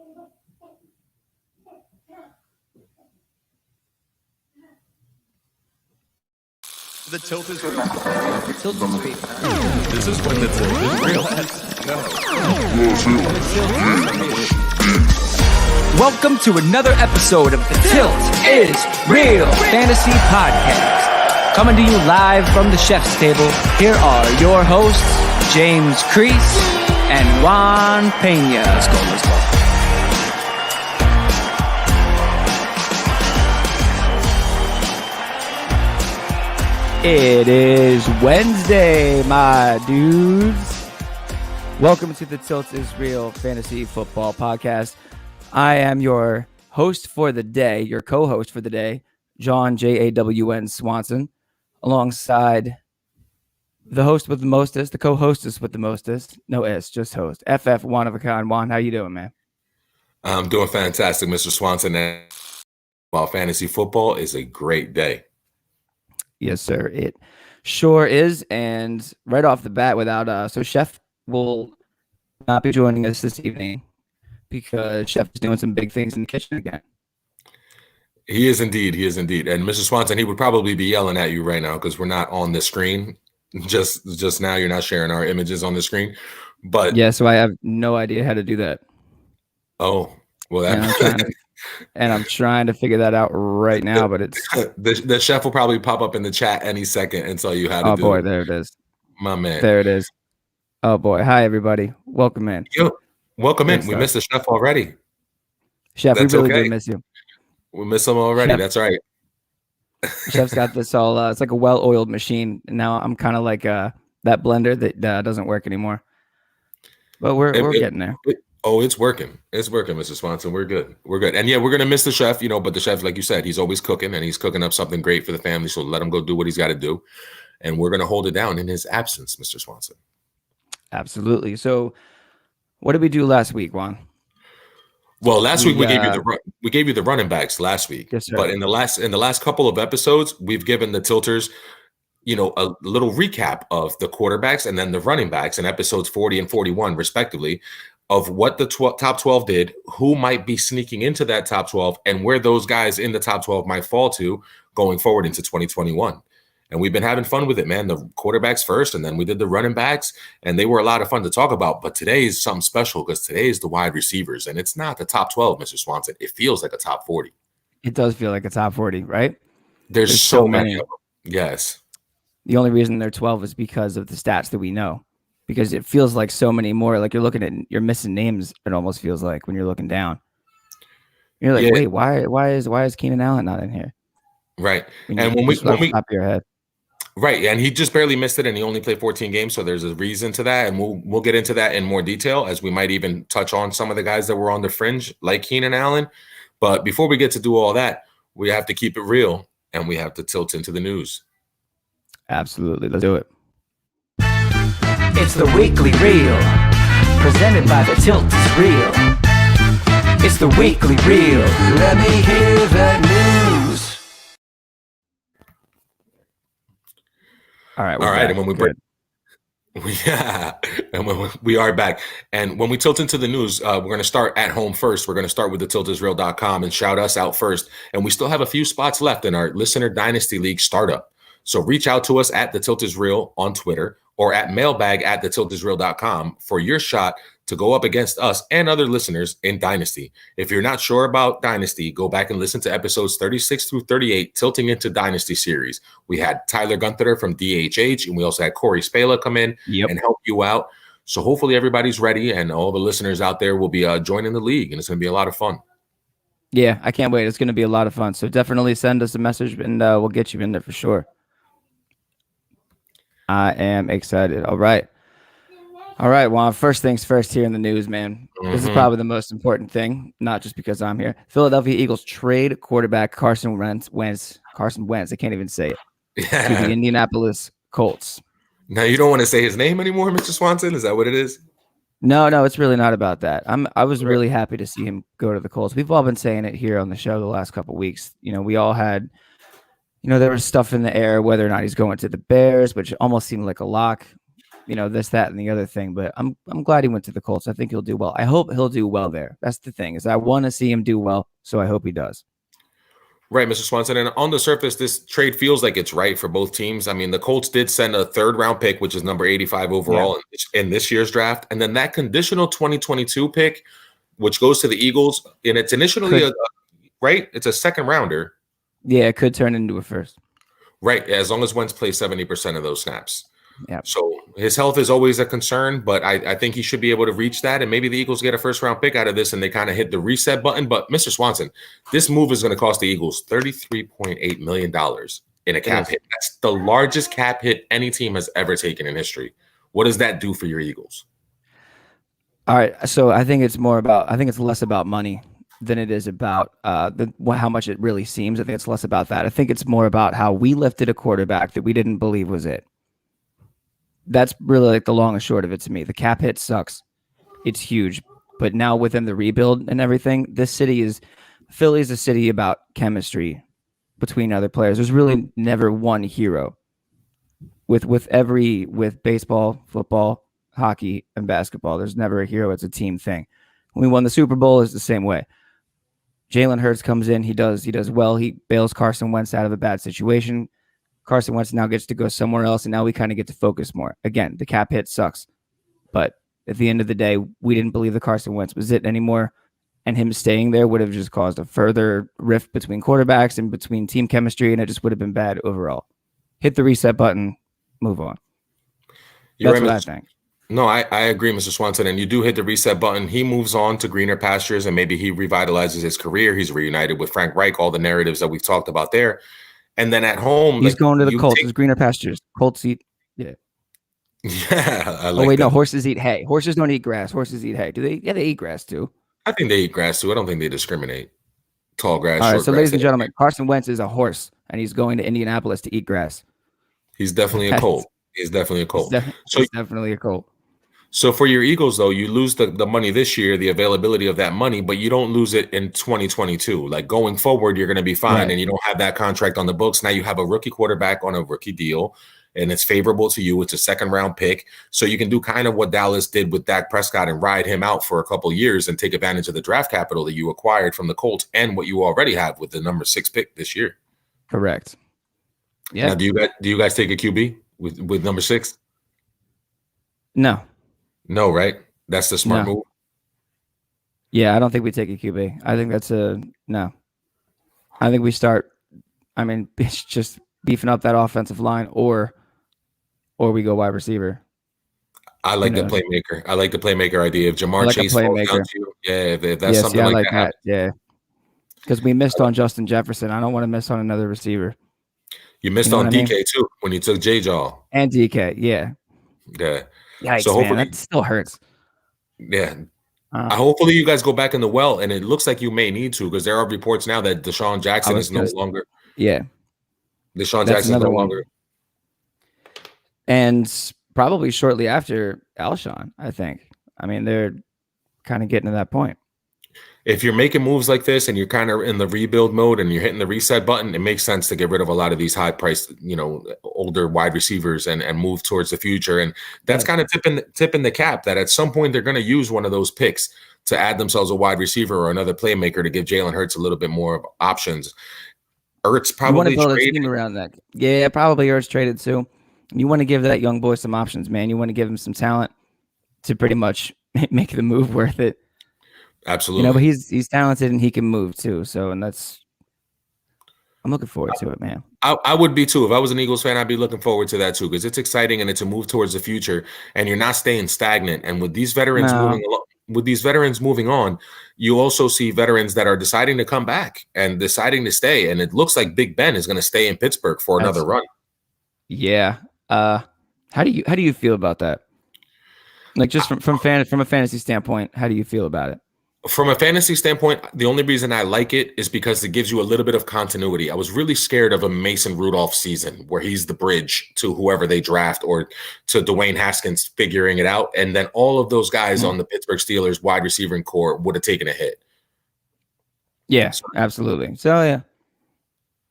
The tilt is Tilt is real. This is when the tilt is real. Welcome to another episode of the Tilt is Real Fantasy Podcast. Coming to you live from the chef's table, here are your hosts, James Crease and Juan Pena. Let's go. It is Wednesday, my dudes. Welcome to the Tilt is Real Fantasy Football Podcast. I am your host for the day, your co-host for the day, John J-A-W-N Swanson, alongside the host with the mostest, the co-hostess with the mostest, no S, just host, FF One of a Kind. Juan, how you doing, man? I'm doing fantastic, Mr. Swanson. While fantasy football is a great day. Yes, sir. It sure is. And right off the bat, so Chef will not be joining us this evening because Chef is doing some big things in the kitchen again. He is indeed. And Mr. Swanson, he would probably be yelling at you right now because we're not on the screen. Just now, you're not sharing our images on the screen. But yeah, so I have no idea how to do that. Oh, well, and I'm trying to figure that out right now, but it's the chef will probably pop up in the chat any second and tell you how to do it. Oh boy, there it is. My man. There it is. Oh boy. Hi everybody. Welcome in. Yo, welcome in. We missed the chef already. Chef, we really do miss you. We miss him already. Chef. That's right. Chef's got this all it's like a well-oiled machine. And now I'm kind of like that blender that doesn't work anymore. But we're getting there. It's working. It's working, Mr. Swanson. We're good. And yeah, we're going to miss the chef, but the chef, like you said, he's always cooking and he's cooking up something great for the family. So let him go do what he's got to do. And we're going to hold it down in his absence, Mr. Swanson. Absolutely. So what did we do last week, Juan? Well, last week we gave you the running backs last week. Yes, sir. But in the last couple of episodes, we've given the tilters, a little recap of the quarterbacks and then the running backs in episodes 40 and 41, respectively, of what the top 12 did, who might be sneaking into that top 12, and where those guys in the top 12 might fall to going forward into 2021. And we've been having fun with it, man. The quarterbacks first, and then we did the running backs, and they were a lot of fun to talk about. But today is something special because today is the wide receivers, and it's not the top 12, Mr. Swanson. It feels like a top 40. It does feel like a top 40, right? There's so many of them. Yes. The only reason they're 12 is because of the stats that we know. Because it feels like so many more, like you're missing names. It almost feels like when you're looking down, you're like, wait, why is Keenan Allen not in here? Right. And when we top of your head, right. And he just barely missed it, and he only played 14 games. So there's a reason to that. And we'll get into that in more detail as we might even touch on some of the guys that were on the fringe like Keenan Allen. But before we get to do all that, we have to keep it real and we have to tilt into the news. Absolutely. Let's do it. It's the Weekly Reel, presented by the Tilt is Real. It's the Weekly Reel. Let me hear the news. All right. And when we are back. And when we tilt into the news, we're going to start at home first. We're going to start with the tiltisreal.com and shout us out first. And we still have a few spots left in our Listener Dynasty League startup. So reach out to us at the Tilt is Real on Twitter, or at mailbag@thetiltisreal.com for your shot to go up against us and other listeners in Dynasty. If you're not sure about Dynasty, go back and listen to episodes 36 through 38, Tilting into Dynasty series. We had Tyler Gunther from DHH, and we also had Corey Spala come in and help you out. So hopefully everybody's ready, and all the listeners out there will be joining the league, and it's going to be a lot of fun. Yeah, I can't wait. It's going to be a lot of fun. So definitely send us a message, and we'll get you in there for sure. I am excited. All right. Juan, first things first here in the news, man. This is probably the most important thing, not just because I'm here. Philadelphia Eagles trade quarterback Carson Wentz. I can't even say it. To the Indianapolis Colts. Now, you don't want to say his name anymore, Mr. Swanson? Is that what it is? No, it's really not about that. I was really happy to see him go to the Colts. We've all been saying it here on the show the last couple of weeks. We all had there was stuff in the air whether or not he's going to the Bears, which almost seemed like a lock. this, that, and the other thing. But I'm glad he went to the Colts. I think he'll do well. I hope he'll do well there. That's the thing, is I want to see him do well, so I hope he does. Right, Mr. Swanson. And on the surface, this trade feels like it's right for both teams. I mean, the Colts did send a third-round pick, which is number 85 overall in this year's draft. And then that conditional 2022 pick, which goes to the Eagles, and it's initially right? It's a second-rounder. Yeah, it could turn into a first. Right, as long as Wentz plays 70% of those snaps. Yeah. So his health is always a concern, but I think he should be able to reach that. And maybe the Eagles get a first-round pick out of this, and they kind of hit the reset button. But Mr. Swanson, this move is going to cost the Eagles $33.8 million in a cap hit. That's the largest cap hit any team has ever taken in history. What does that do for your Eagles? All right, so I think it's less about money than it is about how much it really seems. I think it's less about that. I think it's more about how we lifted a quarterback that we didn't believe was it. That's really like the long and short of it to me. The cap hit sucks. It's huge. But now within the rebuild and everything, Philly is a city about chemistry between other players. There's really never one hero. With baseball, football, hockey, and basketball, there's never a hero. It's a team thing. When we won the Super Bowl, it's the same way. Jalen Hurts comes in. He does well. He bails Carson Wentz out of a bad situation. Carson Wentz now gets to go somewhere else, and now we kind of get to focus more. Again, the cap hit sucks. But at the end of the day, we didn't believe that Carson Wentz was it anymore, and him staying there would have just caused a further rift between quarterbacks and between team chemistry, and it just would have been bad overall. Hit the reset button, move on. That's what I think. No, I agree, Mr. Swanson. And you do hit the reset button. He moves on to greener pastures, and maybe he revitalizes his career. He's reunited with Frank Reich, all the narratives that we've talked about there. And then at home, he's going to the Colts. It's greener pastures. Colts eat, yeah. Yeah, I like wait, that. no, horses eat hay. Horses don't eat grass. Horses eat hay. Do they? Yeah, they eat grass too. I think they eat grass too. I don't think they discriminate. Tall grass, all right, short so grass. ladies and gentlemen, Carson Wentz is a horse, and he's going to Indianapolis to eat grass. He's definitely a Colt. He's definitely a Colt. He's definitely a Colt. So for your Eagles, though, you lose the money this year, the availability of that money, but you don't lose it in 2022. Like going forward, you're going to be fine, right. And you don't have that contract on the books. Now you have a rookie quarterback on a rookie deal, and it's favorable to you. It's a second-round pick. So you can do kind of what Dallas did with Dak Prescott and ride him out for a couple of years and take advantage of the draft capital that you acquired from the Colts and what you already have with the number 6 pick this year. Correct. Yeah. Now, do you guys take a QB with number 6? No. No, right? That's the smart move. Yeah, I don't think we take a QB. I think that's no. I think we start. I mean, it's just beefing up that offensive line, or we go wide receiver. I like the playmaker. I like the playmaker idea. If Jamar Chase falls down to you, if that's something like that. Yeah, because we missed on Justin Jefferson. I don't want to miss on another receiver. You missed on DK too when you took J-Jaw. And DK, yeah. Yeah. Yikes, so hopefully, man, that still hurts. Yeah. Hopefully you guys go back in the well, and it looks like you may need to because there are reports now that Deshaun Jackson is no longer. Yeah. Deshaun Jackson is no longer. And probably shortly after Alshon, I think. I mean, they're kind of getting to that point. If you're making moves like this and you're kind of in the rebuild mode and you're hitting the reset button, it makes sense to get rid of a lot of these high-priced, older wide receivers and move towards the future. And that's kind of tipping the cap that at some point they're going to use one of those picks to add themselves a wide receiver or another playmaker to give Jalen Hurts a little bit more options. Ertz probably you want to build a team around that. Yeah, probably Ertz traded too. You want to give that young boy some options, man. You want to give him some talent to pretty much make the move worth it. Absolutely. But he's talented and he can move too. So, and I'm looking forward to it, man. I would be too. If I was an Eagles fan, I'd be looking forward to that too because it's exciting and it's a move towards the future and you're not staying stagnant. And with these veterans moving on, you also see veterans that are deciding to come back and deciding to stay. And it looks like Big Ben is going to stay in Pittsburgh for another run. Yeah. How do you feel about that? Like just from a fantasy standpoint, how do you feel about it? From a fantasy standpoint, the only reason I like it is because it gives you a little bit of continuity. I was really scared of a Mason Rudolph season where he's the bridge to whoever they draft or to Dwayne Haskins figuring it out. And then all of those guys on the Pittsburgh Steelers wide receiving core would have taken a hit. Yeah, absolutely. So, yeah.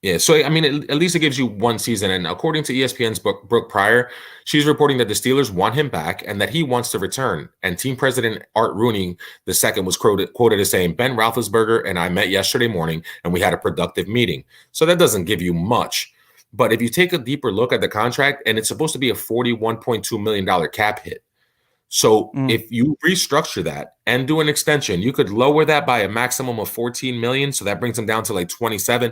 Yeah, so I mean, at least it gives you one season. And according to ESPN's Brooke Pryor, she's reporting that the Steelers want him back and that he wants to return. And team president Art Rooney II was quoted as saying, "Ben Roethlisberger and I met yesterday morning and we had a productive meeting." So that doesn't give you much. But if you take a deeper look at the contract, and it's supposed to be a $41.2 million cap hit. So if you restructure that and do an extension, you could lower that by a maximum of 14 million. So that brings him down to like 27.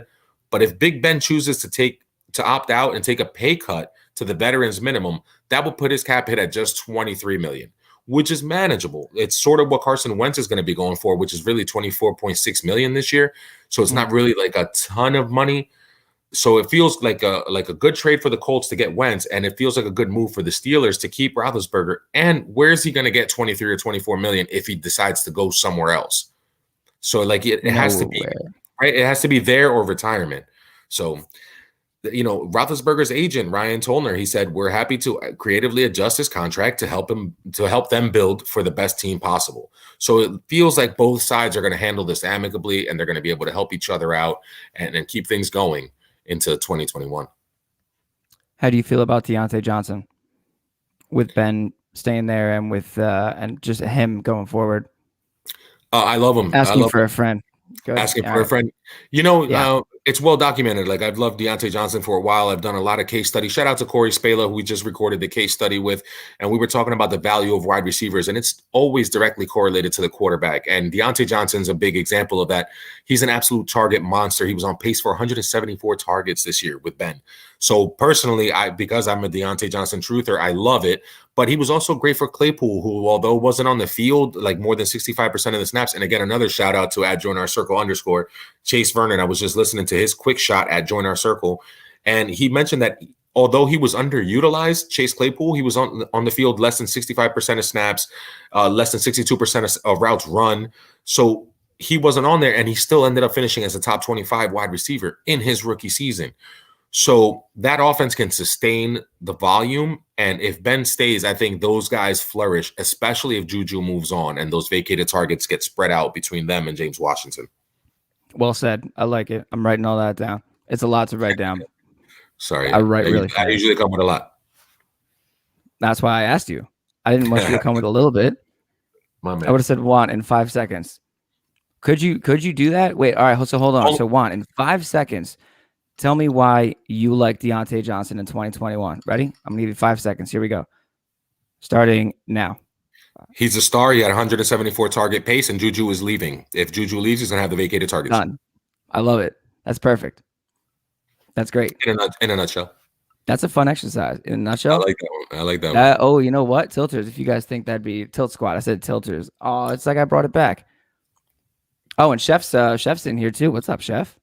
But if Big Ben chooses to opt out and take a pay cut to the veterans minimum, that will put his cap hit at just 23 million, which is manageable. It's sort of what Carson Wentz is going to be going for, which is really 24.6 million this year. So it's not really like a ton of money. So it feels like a good trade for the Colts to get Wentz, and it feels like a good move for the Steelers to keep Roethlisberger. And where is he going to get 23 or 24 million if he decides to go somewhere else? So like it has to be right. It has to be there or retirement. So, Roethlisberger's agent, Ryan Tolner, he said, "We're happy to creatively adjust his contract to help them build for the best team possible." So it feels like both sides are going to handle this amicably, and they're going to be able to help each other out and keep things going into 2021. How do you feel about Deontay Johnson with Ben staying there and with and just him going forward? I love him. Asking for a friend. Asking All for a right. friend. It's well documented. Like, I've loved Deontay Johnson for a while. I've done a lot of case studies. Shout out to Corey Spala, who we just recorded the case study with. And we were talking about the value of wide receivers, and it's always directly correlated to the quarterback. And Deontay Johnson's a big example of that. He's an absolute target monster. He was on pace for 174 targets this year with Ben. So personally, because I'm a Deontay Johnson truther, I love it. But he was also great for Claypool, who, although wasn't on the field like more than 65% of the snaps. And again, another shout out to @JoinOurCircle_ Chase Vernon. I was just listening to his quick shot at Join Our Circle, and he mentioned that although he was underutilized, Chase Claypool, he was on the field less than 65% of snaps, less than 62% of routes run. So he wasn't on there, and he still ended up finishing as a top 25 wide receiver in his rookie season. So that offense can sustain the volume. And if Ben stays, I think those guys flourish, especially if Juju moves on and those vacated targets get spread out between them and James Washington. Well said. I like it. I'm writing all that down. It's a lot to write down. Sorry. I write really fast. I usually come with a lot. That's why I asked you. I didn't want you to come with a little bit. My man. I would have said want in 5 seconds. Could you do that? Wait, all right. So hold on. So want in 5 seconds. Tell me why you like Deontay Johnson in 2021. Ready? I'm going to give you 5 seconds. Here we go. Starting now. He's a star. He had 174 target pace, and Juju is leaving. If Juju leaves, he's going to have the vacated targets. Done. I love it. That's perfect. That's great. In a nutshell. That's a fun exercise. In a nutshell. I like that one. I like that one. Oh, you know what? Tilters. If you guys think that'd be Tilt Squad, I said Tilters. Oh, it's like I brought it back. Oh, and Chef's in here too. What's up, Chef?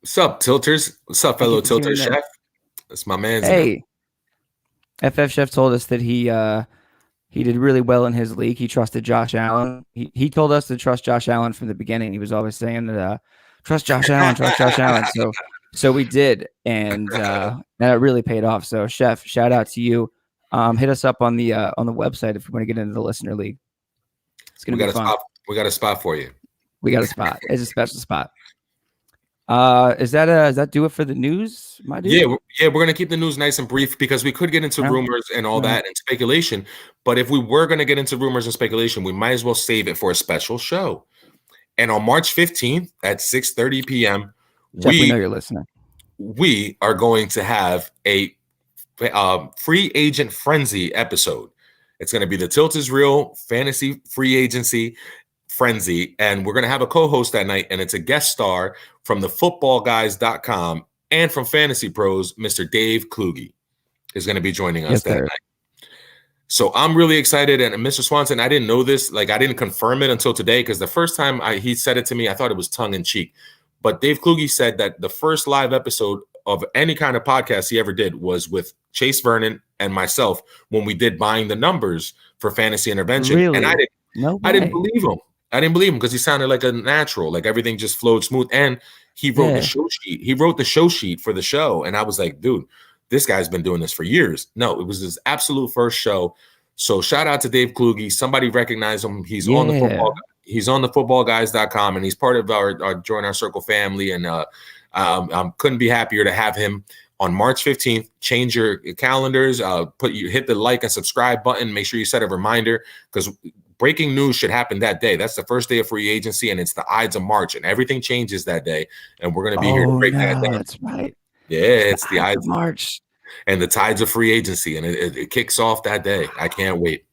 What's up, Tilters? What's up, fellow Tilters, Chef? That's my man's. Hey. FF Chef told us that he did really well in his league. He trusted Josh Allen. He told us to trust Josh Allen from the beginning. He was always saying that trust Josh Allen, trust Josh Allen. So we did, and that really paid off. So Chef, shout out to you. Hit us up on the website if you want to get into the listener league. It's gonna be fun. We got a spot for you. We got a spot. It's a special spot. Does that do it for the news, my dude? Yeah, we're gonna keep the news nice and brief because we could get into rumors and all that and speculation. But if we were gonna get into rumors and speculation, we might as well save it for a special show. And on March 15th at 6:30 p.m., we know you're listening. We are going to have a free agent frenzy episode. It's going to be the Tilt is Real Fantasy Free Agency Frenzy, and we're going to have a co-host that night, and it's a guest star from thefootballguys.com and from Fantasy Pros. Mr. Dave Kluge is going to be joining us that night. So I'm really excited. And Mr. Swanson, I didn't know this. Like, I didn't confirm it until today because the first time he said it to me, I thought it was tongue in cheek. But Dave Kluge said that the first live episode of any kind of podcast he ever did was with Chase Vernon and myself when we did Buying the Numbers for Fantasy Intervention. Really? And I didn't believe him. I didn't believe him because he sounded like a natural, like everything just flowed smooth. And he wrote the show sheet. He wrote the show sheet for the show. And I was like, dude, this guy's been doing this for years. No, it was his absolute first show. So shout out to Dave Kluge. Somebody recognize him. He's on the football. He's on the footballguys.com, and he's part of our Join Our Circle family. And Couldn't be happier to have him on March 15th. Change your calendars. Hit the like and subscribe button. Make sure you set a reminder, because breaking news should happen that day. That's the first day of free agency, and it's the Ides of March, and everything changes that day. And we're going to be here to break that down. That's right. Yeah, it's the Ides of March and the tides of free agency, and it kicks off that day. I can't wait.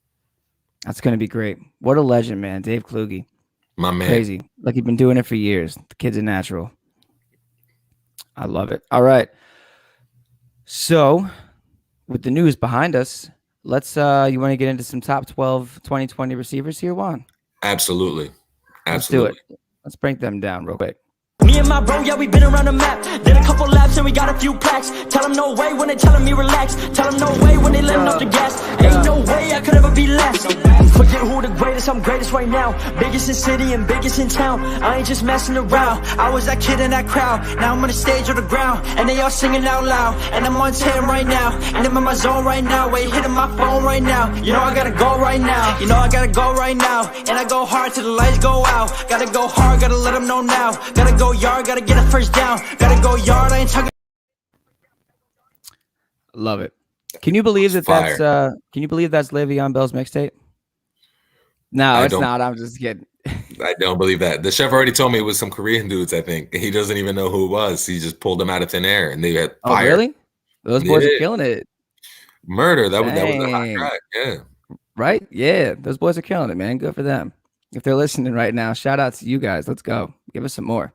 That's going to be great. What a legend, man. Dave Kluge. My man. Crazy. Like, he's been doing it for years. The kid's a natural. I love it. All right. So, with the news behind us, let's you want to get into some top 12 2020 receivers here, Juan? Absolutely. Let's do it. Let's break them down real quick. Me and my bro, yeah, we been around the map. Did a couple laps and we got a few plaques. Tell them no way when they telling me relax. Tell them no way when they letting off the gas. Ain't no way I could ever be less. Forget who the greatest, I'm greatest right now. Biggest in city and biggest in town. I ain't just messing around. I was that kid in that crowd. Now I'm on the stage or the ground, and they all singing out loud. And I'm on 10 right now, and I'm in my zone right now. Wait, hitting my phone right now. You know I gotta go right now. You know I gotta go right now. And I go hard till the lights go out. Gotta go hard, gotta let them know now. Gotta go yard, gotta get a first down. Gotta go yard, I ain't talking. Love it. Can you believe that's Le'Veon Bell's mixtape? No, it's not. I'm just kidding. I don't believe that. The chef already told me it was some Korean dudes, I think. He doesn't even know who it was. He just pulled them out of thin air, and they had fire. Oh, really? Those boys are killing it. Murder. That was a hot track. Yeah. Right? Yeah. Those boys are killing it, man. Good for them. If they're listening right now, shout out to you guys. Let's go. Give us some more.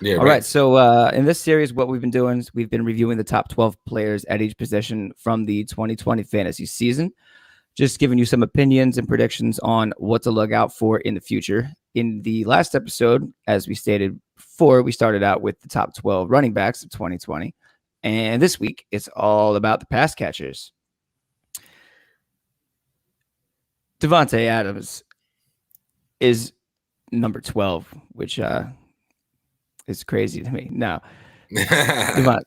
Yeah. All right. So in this series, what we've been doing is we've been reviewing the top 12 players at each position from the 2020 fantasy season. Just giving you some opinions and predictions on what to look out for in the future. In the last episode, as we stated before, we started out with the top 12 running backs of 2020. And this week, it's all about the pass catchers. Devonta Adams is number 12, which is crazy to me. Now, Devonta,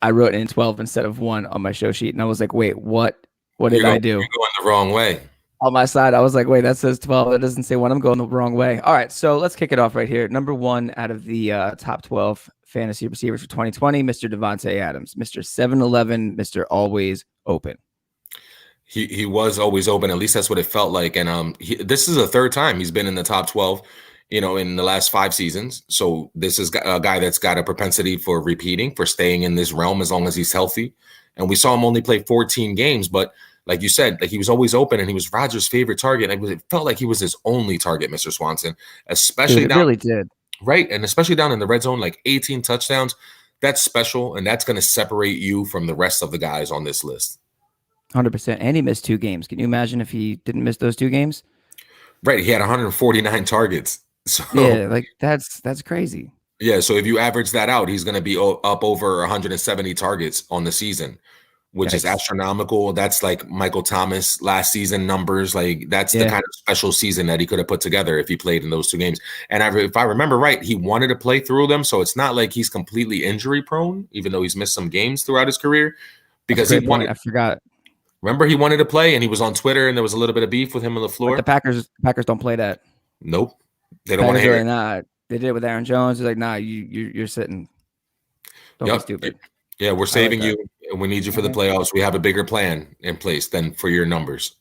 I wrote in 12 instead of 1 on my show sheet, and I was like, wait, what? What did I do? You're going the wrong way. On my side, I was like, wait, that says 12. It doesn't say 1. I'm going the wrong way. All right, so let's kick it off right here. Number 1 out of the top 12 fantasy receivers for 2020, Mr. Devonta Adams, Mr. 7-Eleven, Mr. Always Open. He was always open. At least that's what it felt like. And this is the third time he's been in the top 12, in the last 5 seasons. So this is a guy that's got a propensity for repeating, for staying in this realm as long as he's healthy. And we saw him only play 14 games, but like you said, like he was always open, and he was Rodgers' favorite target. And it felt like he was his only target, Mr. Swanson, especially Dude, it really did. Right. And especially down in the red zone, like 18 touchdowns. That's special. And that's going to separate you from the rest of the guys on this list. 100%. And he missed 2 games. Can you imagine if he didn't miss those 2 games? Right. He had 149 targets. So yeah, like that's crazy. Yeah. So if you average that out, he's going to be up over 170 targets on the season, which is astronomical. That's like Michael Thomas last season numbers. Like that's the kind of special season that he could have put together if he played in those 2 games. And if I remember right, he wanted to play through them. So it's not like he's completely injury prone, even though he's missed some games throughout his career, because he wanted. I forgot. Remember, he wanted to play, and he was on Twitter, and there was a little bit of beef with him on the floor. But the Packers don't play that. Nope, they don't want to hear it. Nah, they did it with Aaron Jones. He's like, nah, you're sitting. Don't be stupid. Yeah, we're saving you, and we need you for the playoffs. We have a bigger plan in place than for your numbers.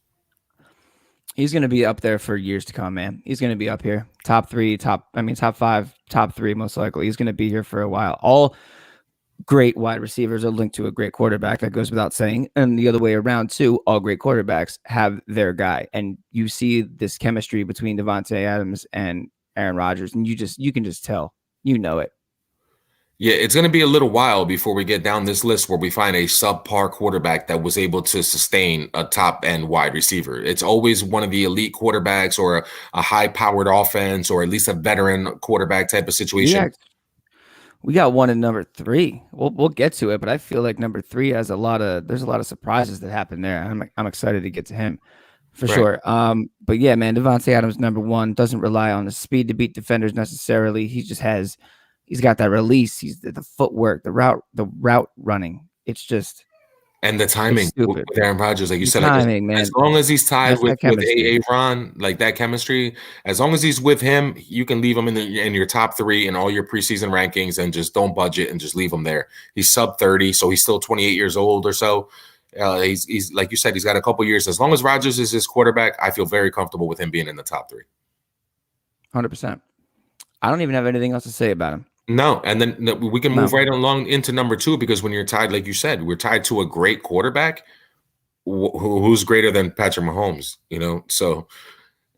He's going to be up there for years to come, man. He's going to be up here, top 5, top 3 most likely. He's going to be here for a while. All great wide receivers are linked to a great quarterback. That goes without saying. And the other way around too, all great quarterbacks have their guy. And you see this chemistry between Devonta Adams and Aaron Rodgers, and you can just tell, it. Yeah, it's going to be a little while before we get down this list where we find a subpar quarterback that was able to sustain a top-end wide receiver. It's always one of the elite quarterbacks or a high-powered offense or at least a veteran quarterback type of situation. Yeah. We got one in number 3. We'll get to it, but I feel like number 3 has there's a lot of surprises that happen there. I'm excited to get to him for sure. But yeah, man, Devonta Adams number 1 doesn't rely on the speed to beat defenders necessarily. He's got that release. He's the footwork, the route running. It's just And the timing with Aaron Rodgers, like you said, timing, man. As long as he's tied That's with Aaron, like that chemistry, as long as he's with him, you can leave him in your top 3 in all your preseason rankings and just don't budget and just leave him there. He's sub 30, so he's still 28 years old or so. He's like you said, he's got a couple years. As long as Rodgers is his quarterback, I feel very comfortable with him being in the top 3. 100%. I don't even have anything else to say about him. No, and then we can move right along into number 2, because when you're tied, like you said, we're tied to a great quarterback. Who's greater than Patrick Mahomes? So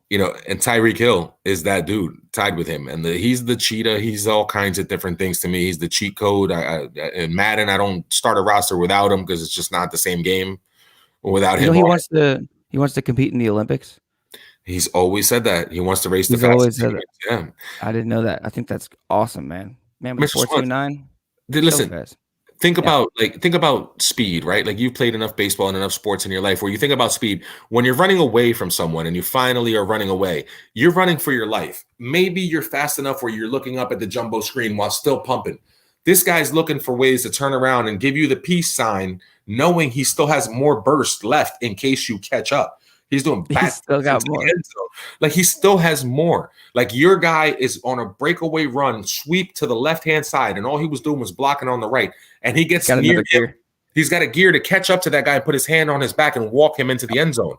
and Tyreek Hill is that dude tied with him, and he's the cheetah. He's all kinds of different things to me. He's the cheat code. In Madden, I don't start a roster without him because it's just not the same game without him. He wants to compete in the Olympics. He's always said that he wants to race the fastest. Yeah, I didn't know that. I think that's awesome, man. Man, with 4.29. Listen, think about speed, right? Like you've played enough baseball and enough sports in your life where you think about speed. When you're running away from someone and you finally are running away, you're running for your life. Maybe you're fast enough where you're looking up at the jumbo screen while still pumping. This guy's looking for ways to turn around and give you the peace sign, knowing he still has more burst left in case you catch up. He's doing He's still got more. Like he still has more. Like your guy is on a breakaway run, sweep to the left-hand side, and all he was doing was blocking on the right. And he gets near him. He's got a gear to catch up to that guy and put his hand on his back and walk him into the end zone.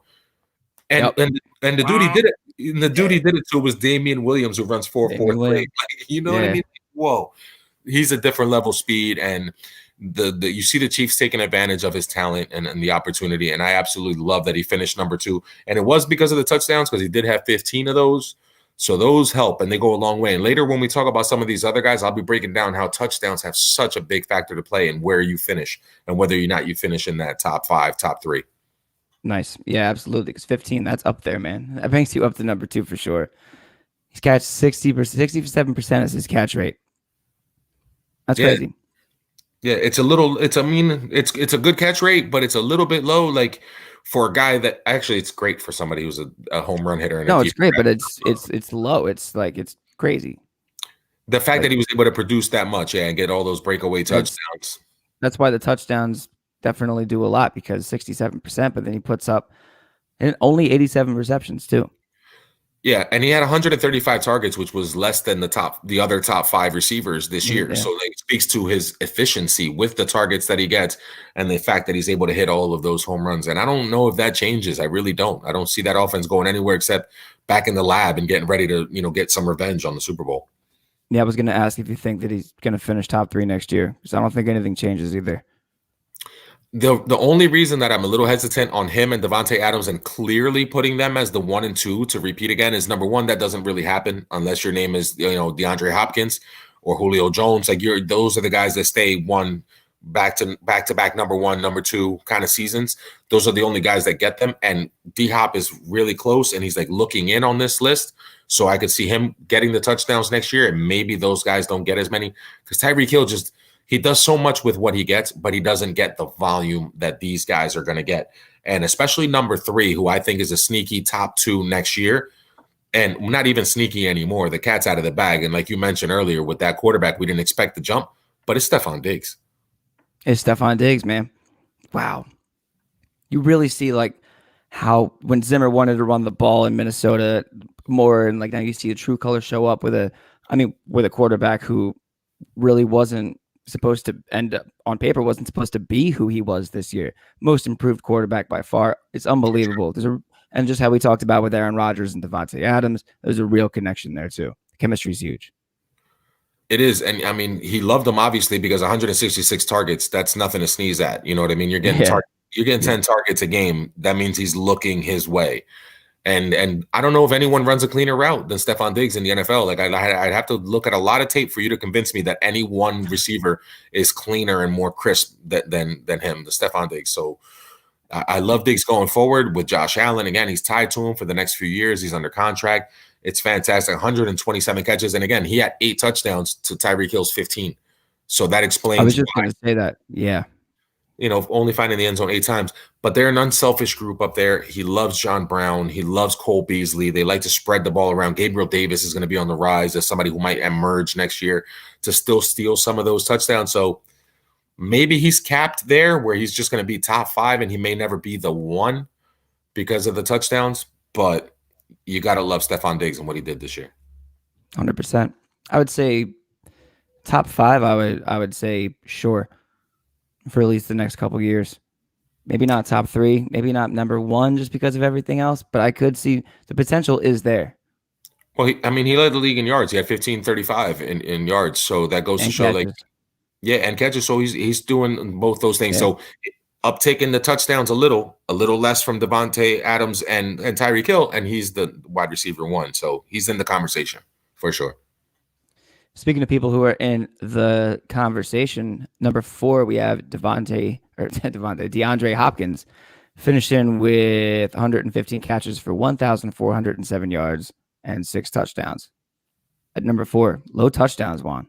And the dude he did it. And the dude he did it to was Damian Williams, who runs 4.43. Like, you know what I mean? Whoa, he's a different level speed, and you see the Chiefs taking advantage of his talent and the opportunity, and I absolutely love that he finished number 2. And it was because of the touchdowns, because he did have 15 of those. So those help, and they go a long way. And later when we talk about some of these other guys, I'll be breaking down how touchdowns have such a big factor to play in where you finish and whether or not you finish in that top 5, top 3. Nice. Yeah, absolutely. Because 15, that's up there, man. That brings you up to number 2 for sure. He's catched 67% is his catch rate. That's crazy. Yeah, it's a good catch rate, but it's a little bit low. Like for a guy that actually, it's great for somebody who's a home run hitter. No, it's great, but it's low. It's crazy. The fact that he was able to produce that much, and get all those breakaway touchdowns. That's why the touchdowns definitely do a lot, because 67%, but then he puts up only 87 receptions too. Yeah, and he had 135 targets, which was less than the other top 5 receivers this year. Yeah. So it speaks to his efficiency with the targets that he gets and the fact that he's able to hit all of those home runs. And I don't know if that changes. I really don't. I don't see that offense going anywhere except back in the lab and getting ready to, get some revenge on the Super Bowl. Yeah, I was going to ask if you think that he's going to finish top 3 next year, because I don't think anything changes either. The only reason that I'm a little hesitant on him and Devonta Adams and clearly putting them as the 1 and 2 to repeat again is, number one, that doesn't really happen unless your name is DeAndre Hopkins or Julio Jones. Like those are the guys that stay one back to back number 1, number 2 kind of seasons. Those are the only guys that get them. And D Hop is really close, and he's like looking in on this list. So I could see him getting the touchdowns next year, and maybe those guys don't get as many, because Tyreek Hill he does so much with what he gets, but he doesn't get the volume that these guys are going to get. And especially number 3, who I think is a sneaky top 2 next year, and not even sneaky anymore. The cat's out of the bag. And like you mentioned earlier, with that quarterback, we didn't expect the jump, but it's Stefan Diggs. It's Stefan Diggs, man. Wow. You really see like how when Zimmer wanted to run the ball in Minnesota more, and like now you see the true color show up with a quarterback who really wasn't supposed to end up on paper, wasn't supposed to be who he was this year. Most improved quarterback by far. It's unbelievable. And just how we talked about with Aaron Rodgers and Devonta Adams, there's a real connection there too. The chemistry's huge. It is. And I mean, he loved them obviously, because 166 targets, that's nothing to sneeze at. You know what I mean? You're getting 10 targets a game. That means he's looking his way. And I don't know if anyone runs a cleaner route than Stefan Diggs in the NFL. Like I'd have to look at a lot of tape for you to convince me that any one receiver is cleaner and more crisp than him, the Stefan Diggs. So I love Diggs going forward with Josh Allen. Again, he's tied to him for the next few years. He's under contract. It's fantastic. 127 catches. And again, he had 8 touchdowns to Tyreek Hill's 15. So that explains. I was just going to say that. Yeah. Only finding the end zone 8 times. But they're an unselfish group up there. He loves John Brown. He loves Cole Beasley. They like to spread the ball around. Gabriel Davis is going to be on the rise as somebody who might emerge next year to still steal some of those touchdowns. So maybe he's capped there where he's just going to be top 5 and he may never be the one because of the touchdowns. But you got to love Stefan Diggs and what he did this year. 100%. I would say top 5. I would say sure for at least the next couple years. Maybe not top 3, maybe not number 1 just because of everything else, but I could see the potential is there. Well, he led the league in yards. He had 1535 in yards. So that goes to show catches. and catches. So he's doing both those things. Yeah. So uptick in the touchdowns a little less from Devonta Adams and Tyreek Hill, and he's the wide receiver 1. So he's in the conversation for sure. Speaking of people who are in the conversation, number 4, we have DeAndre Hopkins, finishing with 115 catches for 1,407 yards and 6 touchdowns. At number 4, low touchdowns, Juan.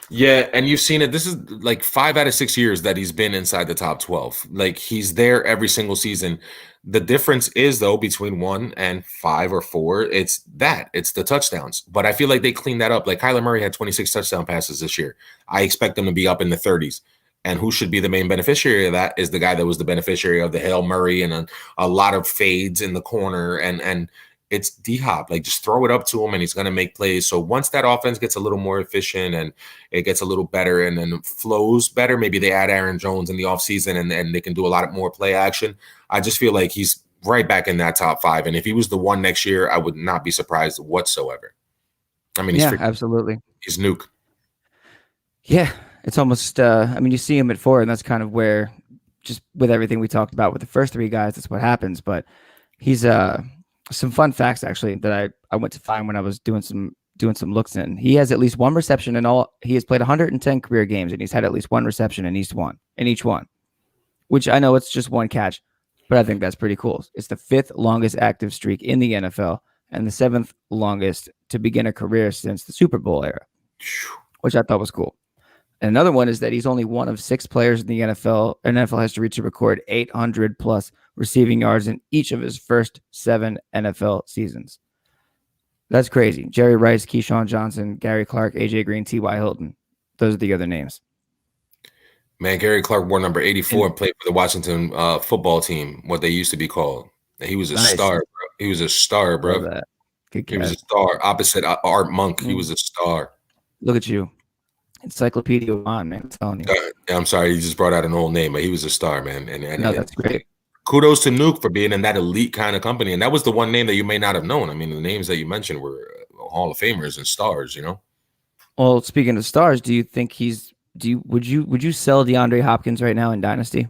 Yeah, and you've seen it. This is like 5 out of 6 years that he's been inside the top 12. Like, he's there every single season. The difference is, though, between 1 and 5 or 4, it's the touchdowns. But I feel like they cleaned that up. Like, Kyler Murray had 26 touchdown passes this year. I expect them to be up in the 30s. And who should be the main beneficiary of that is the guy that was the beneficiary of the Hail Murray and a lot of fades in the corner. And it's D-Hop. Like, just throw it up to him and he's going to make plays. So once that offense gets a little more efficient and it gets a little better and then it flows better, maybe they add Aaron Jones in the offseason and they can do a lot more play action. I just feel like he's right back in that top 5. And if he was the one next year, I would not be surprised whatsoever. I mean, absolutely. He's nuke. Yeah, it's almost, you see him at 4, and that's kind of where, just with everything we talked about with the first 3 guys, that's what happens. But he's some fun facts actually that I went to find when I was doing some looks in. He has at least 1 reception in all. He has played 110 career games and he's had at least 1 reception in each one, which I know it's just 1 catch, but I think that's pretty cool. It's the 5th longest active streak in the NFL and the 7th longest to begin a career since the Super Bowl era, which I thought was cool. And another one is that he's only one of 6 players in the NFL history to record 800 plus receiving yards in each of his first 7 NFL seasons. That's crazy. Jerry Rice, Keyshawn Johnson, Gary Clark, AJ Green, T.Y. Hilton. Those are the other names. Man, Gary Clark wore number 84 and played for the Washington football team, what they used to be called. He was a star, bro. He was a star, bro. He was a star. Opposite Art Monk, he was a star. Look at you. Encyclopedia Juan, man. I'm telling you. I'm sorry, you just brought out an old name, but he was a star, man. No, that's great. Kudos to Nuke for being in that elite kind of company. And that was the one name that you may not have known. I mean, the names that you mentioned were Hall of Famers and stars, you know? Well, speaking of stars, do you think would you sell DeAndre Hopkins right now in Dynasty?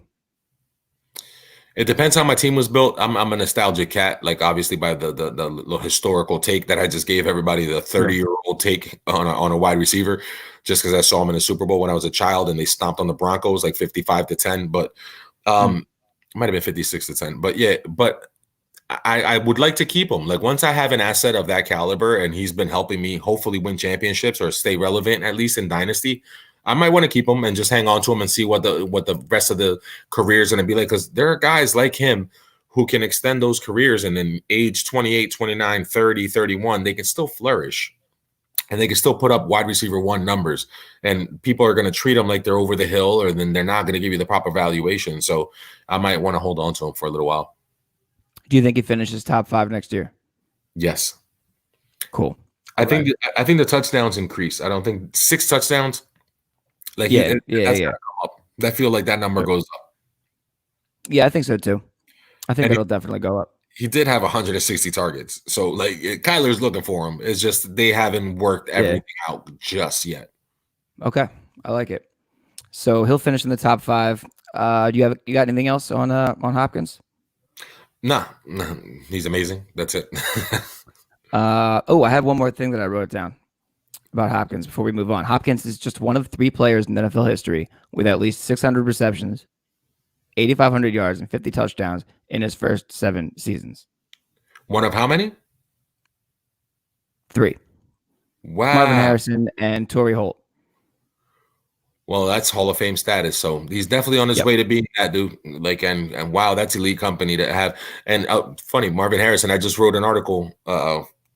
It depends how my team was built. I'm a nostalgic cat, like obviously by the historical take that I just gave everybody, the 30-year-old take on a wide receiver, just because I saw him in the Super Bowl when I was a child and they stomped on the Broncos like 55-10, but it might have been 56-10. But yeah, but I would like to keep him. Like once I have an asset of that caliber and he's been helping me hopefully win championships or stay relevant at least in Dynasty, I might want to keep him and just hang on to him and see what the rest of the career is going to be like. Because there are guys like him who can extend those careers and then age 28, 29, 30, 31, they can still flourish and they can still put up wide receiver 1 numbers. And people are going to treat them like they're over the hill or then they're not going to give you the proper valuation. So I might want to hold on to him for a little while. Do you think he finishes top 5 next year? Yes. Cool. I think the touchdowns increase. I don't think 6 touchdowns. Like yeah. I feel like that number goes up. Yeah, I think so too. I think it'll definitely go up. He did have 160 targets, so like Kyler's looking for him. It's just they haven't worked everything out just yet. Okay, I like it. So he'll finish in the top 5. You got anything else on Hopkins? Nah, he's amazing. That's it. I have one more thing that I wrote down about Hopkins before we move on. Hopkins is just one of 3 players in NFL history with at least 600 receptions, 8,500 yards, and 50 touchdowns in his first 7 seasons. One of how many? 3. Wow. Marvin Harrison and Torrey Holt. Well, that's Hall of Fame status. So he's definitely on his way to being that dude. Like, and wow, that's elite company to have. And funny, Marvin Harrison, I just wrote an article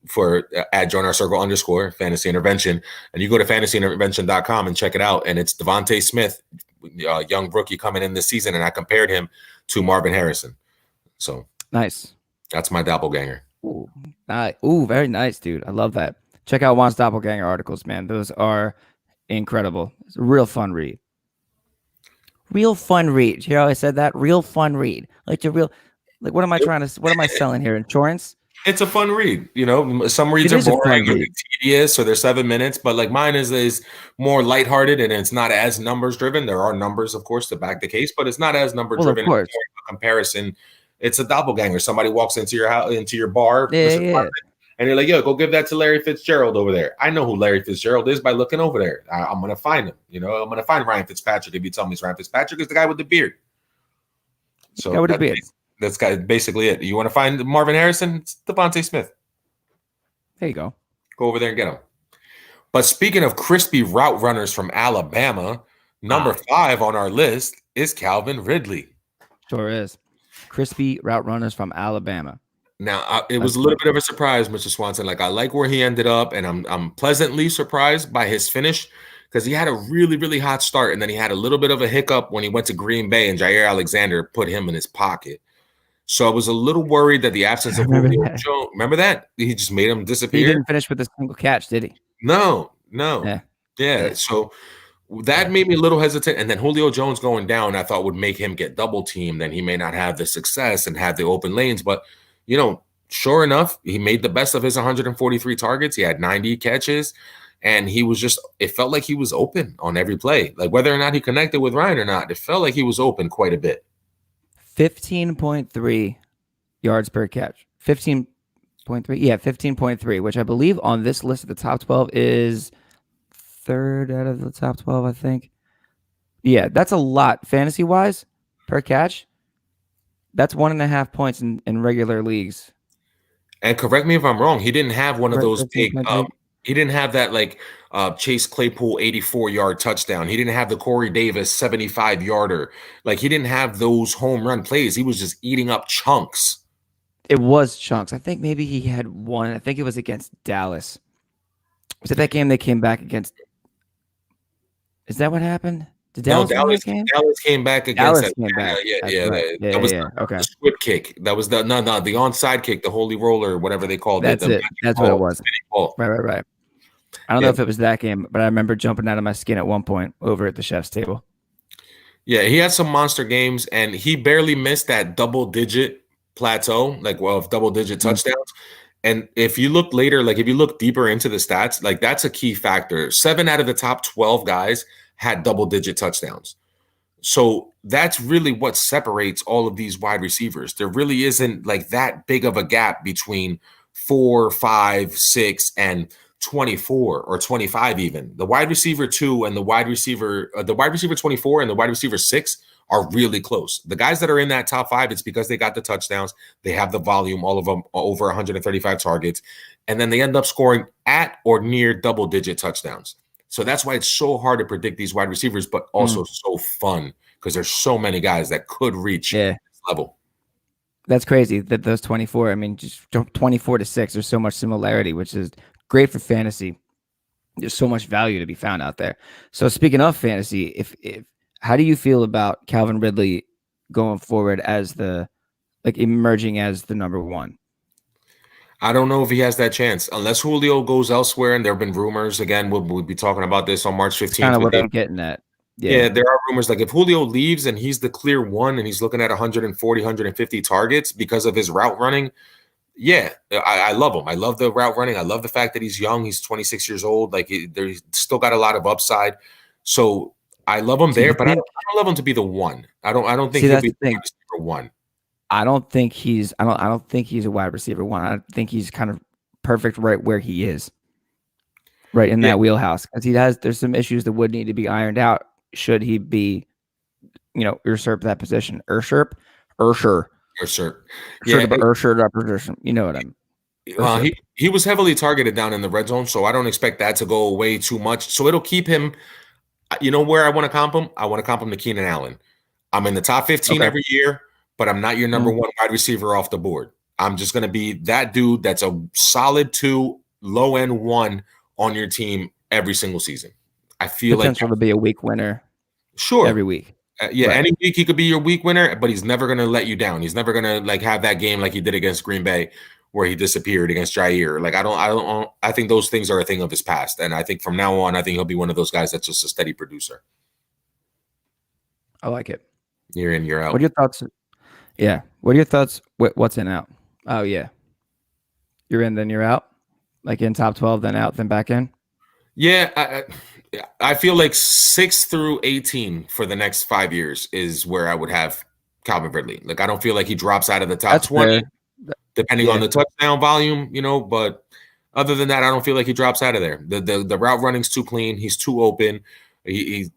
for at Join Our Circle _ Fantasy Intervention, and you go to fantasyintervention.com and check it out. And it's Devonta Smith, young rookie coming in this season, and I compared him to Marvin Harrison. So nice. That's my doppelganger. Ooh, very nice, dude. I love that. Check out Juan's doppelganger articles, man. Those are incredible. It's a real fun read. Real fun read. You hear how I said that? Real fun read. Like what am I selling here? Insurance? It's a fun read. Some reads are boring or tedious, or they're 7 minutes, but like mine is more lighthearted, and it's not as numbers driven. There are numbers, of course, to back the case, but it's not as number driven. Of course. Comparison. It's a doppelganger. Somebody walks into your house, into your bar, yeah. And you're like, yo, go give that to Larry Fitzgerald over there. I know who Larry Fitzgerald is by looking over there. I'm going to find him. I'm going to find Ryan Fitzpatrick if you tell me it's Ryan Fitzpatrick is the guy with the beard. So guy with the beard. That's basically it. You want to find Marvin Harrison? It's Devonta Smith. There you go. Go over there and get him. But speaking of crispy route runners from Alabama, number 5 on our list is Calvin Ridley. Sure is. Crispy route runners from Alabama. Now, it was a little bit of a surprise, Mr. Swanson. Like, I like where he ended up, and I'm pleasantly surprised by his finish, because he had a really, really hot start, and then he had a little bit of a hiccup when he went to Green Bay, and Jair Alexander put him in his pocket. So I was a little worried that the absence of Julio Jones. Remember that? He just made him disappear. He didn't finish with a single catch, did he? No. Yeah. So that made me a little hesitant. And then Julio Jones going down, I thought would make him get double teamed. Then he may not have the success and have the open lanes, but sure enough, he made the best of his 143 targets. He had 90 catches, and it felt like he was open on every play. Like, whether or not he connected with Ryan or not, it felt like he was open quite a bit. 15.3 yards per catch. 15.3. Yeah, 15.3, which I believe on this list of the top 12 is third out of the top 12, I think. Yeah, that's a lot fantasy-wise per catch. That's 1.5 points in regular leagues. And correct me if I'm wrong. He didn't have one of those big. He didn't have that Chase Claypool 84-yard touchdown. He didn't have the Corey Davis 75-yarder. Like, he didn't have those home run plays. He was just eating up chunks. It was chunks. I think maybe he had one. I think it was against Dallas. Was it that game they came back against? Is that what happened? Did Dallas win that game? Dallas came back against Dallas came back. That was the squib kick. That was the onside kick, the holy roller, whatever they called it. That's what it was. Right. I don't know if it was that game, but I remember jumping out of my skin at one point over at the chef's table. Yeah, he had some monster games, and he barely missed that double-digit plateau, of double-digit touchdowns. And if you look later, if you look deeper into the stats, that's a key factor. 7 out of the top 12 guys had double-digit touchdowns. So that's really what separates all of these wide receivers. There really isn't that big of a gap between 4, 5, 6, and 24 or 25 even. The wide receiver 2 and the wide receiver 24 and the wide receiver 6 are really close. The guys that are in that top 5, it's because they got the touchdowns. They have the volume, all of them over 135 targets, and then they end up scoring at or near double-digit touchdowns. So that's why it's so hard to predict these wide receivers, but also so fun because there's so many guys that could reach this level. That's crazy that those 24, just 24 to 6, there's so much similarity, which is great for fantasy. There's so much value to be found out there. So speaking of fantasy, if how do you feel about Calvin Ridley going forward as emerging as the number 1? I don't know if he has that chance unless Julio goes elsewhere. And there have been rumors. Again, we'll be talking about this on March 15th. Kind of what I'm getting at. Yeah, there are rumors if Julio leaves and he's the clear 1 and he's looking at 140, 150 targets because of his route running. Yeah, I love him. I love the route running. I love the fact that he's young. He's 26 years old. He's still got a lot of upside. So I love him there, but I don't love him to be the 1. I don't think he'll be the receiver 1. I don't think he's a wide receiver 1. I think he's kind of perfect right where he is. Right in that wheelhouse. Because there's some issues that would need to be ironed out should he be, usurp that position. Usurp. Yeah, Usurp that position. You know what I mean? He was heavily targeted down in the red zone, so I don't expect that to go away too much. So it'll keep him. You know where I want to comp him? I want to comp him to Keenan Allen. I'm in the top 15 every year, but I'm not your number 1 wide receiver off the board. I'm just going to be that dude that's a solid 2, low end 1 on your team every single season. I feel potential to be a week winner. Sure. Every week. Yeah, right. Any week he could be your week winner, but he's never going to let you down. He's never going to like have that game like he did against Green Bay where he disappeared against Jair. Like I think those things are a thing of his past. And I think from now on, I think he'll be one of those guys that's just a steady producer. I like it. Year in, year out. What are your thoughts? Yeah. What are your thoughts? What's in, out? Oh, yeah. You're in, then you're out? Like in top 12, then out, then back in? Yeah. I feel like 6 through 18 for the next 5 years is where I would have Calvin Ridley. Like, I don't feel like he drops out of the top That's 20, fair. Depending on the touchdown volume, but other than that, I don't feel like he drops out of there. The route running's too clean. He's too open. He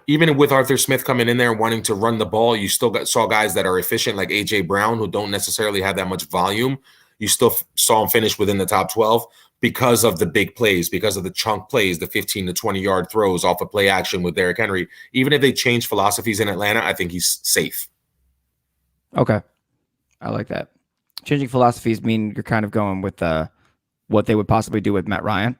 even with Arthur Smith coming in there and wanting to run the ball, you still saw guys that are efficient like A.J. Brown who don't necessarily have that much volume. You still saw him finish within the top 12 because of the big plays, because of the chunk plays, the 15 to 20-yard throws off of play action with Derrick Henry. Even if they change philosophies in Atlanta, I think he's safe. Okay. I like that. Changing philosophies mean you're kind of going with what they would possibly do with Matt Ryan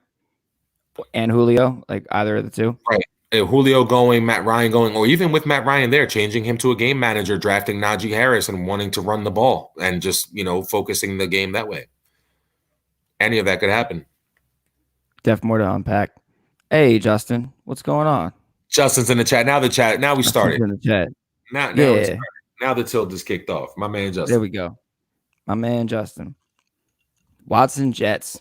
and Julio, like either of the two. Right. Julio going, Matt Ryan going, or even with Matt Ryan there, changing him to a game manager, drafting Najee Harris and wanting to run the ball and just, focusing the game that way. Any of that could happen. Def, more to unpack. Hey, Justin, what's going on? Justin's in the chat. Now we started. In the chat. Now the tilt is kicked off. My man Justin. There we go. My man Justin. Watson Jets.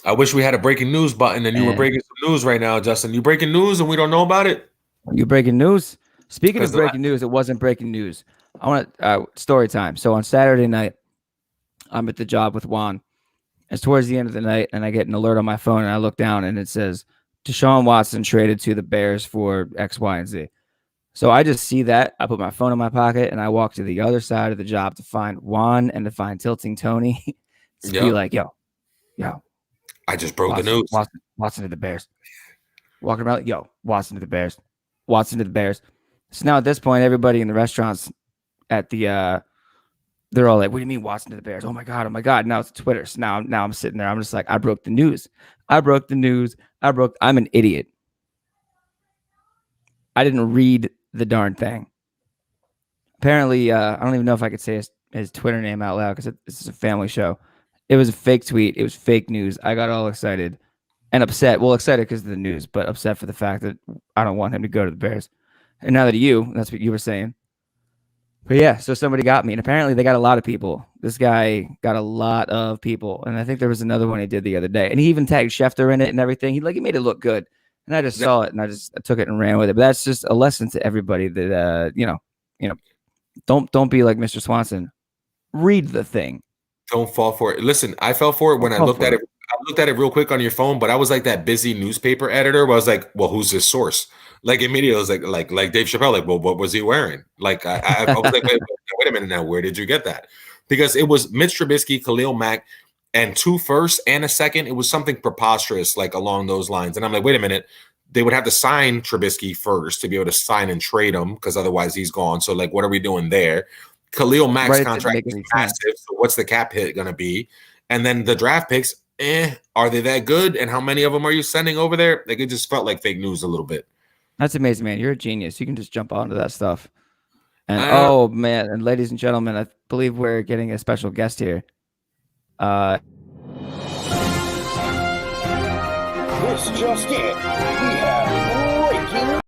I wish we had a breaking news button and you were breaking some news right now, Justin. You breaking news and we don't know about it? You breaking news? Speaking of breaking news, it wasn't breaking news. I want story time. So on Saturday night, I'm at the job with Juan. It's towards the end of the night, and I get an alert on my phone, and I look down, and it says, Deshaun Watson traded to the Bears for X, Y, and Z. So I just see that. I put my phone in my pocket, and I walk to the other side of the job to find Juan and to find Tilting Tony. To be like, yo. I just broke Watson, the news. Watson to the Bears. Walking around, Watson to the Bears. Watson to the Bears. So now at this point, everybody in the restaurants at the they're all like, what do you mean Watson to the Bears? Oh my God. Now it's Twitter. So now I'm sitting there. I'm just like, I broke the news. I'm an idiot. I didn't read the darn thing. Apparently, I don't even know if I could say his Twitter name out loud because this is a family show. It was a fake tweet. It was fake news. I got all excited and upset. Well, excited because of the news, but upset for the fact that I don't want him to go to the Bears. And now that that's what you were saying. But yeah, so somebody got me. And apparently they got a lot of people. This guy got a lot of people. And I think there was another one he did the other day. And he even tagged Schefter in it and everything. He made it look good. And I just saw it and I took it and ran with it. But that's just a lesson to everybody that, don't be like Mr. Swanson. Read the thing. Don't fall for it. Listen, I fell for it when I looked at it. I looked at it real quick on your phone, but I was like that busy newspaper editor where I was like, well, who's this source? Like immediately I was like Dave Chappelle, like, well, what was he wearing? Like I was like, wait a minute now, where did you get that? Because it was Mitch Trubisky, Khalil Mack, and 2 firsts and a second. It was something preposterous, like along those lines. And I'm like, wait a minute. They would have to sign Trubisky first to be able to sign and trade him because otherwise he's gone. So like, what are we doing there? Khalil Mack's contract is massive. So what's the cap hit going to be? And then the draft picks, are they that good? And how many of them are you sending over there? Like it just felt like fake news a little bit. That's amazing, man. You're a genius. You can just jump onto that stuff. And oh man, and ladies and gentlemen, I believe we're getting a special guest here. This just in. We have breaking.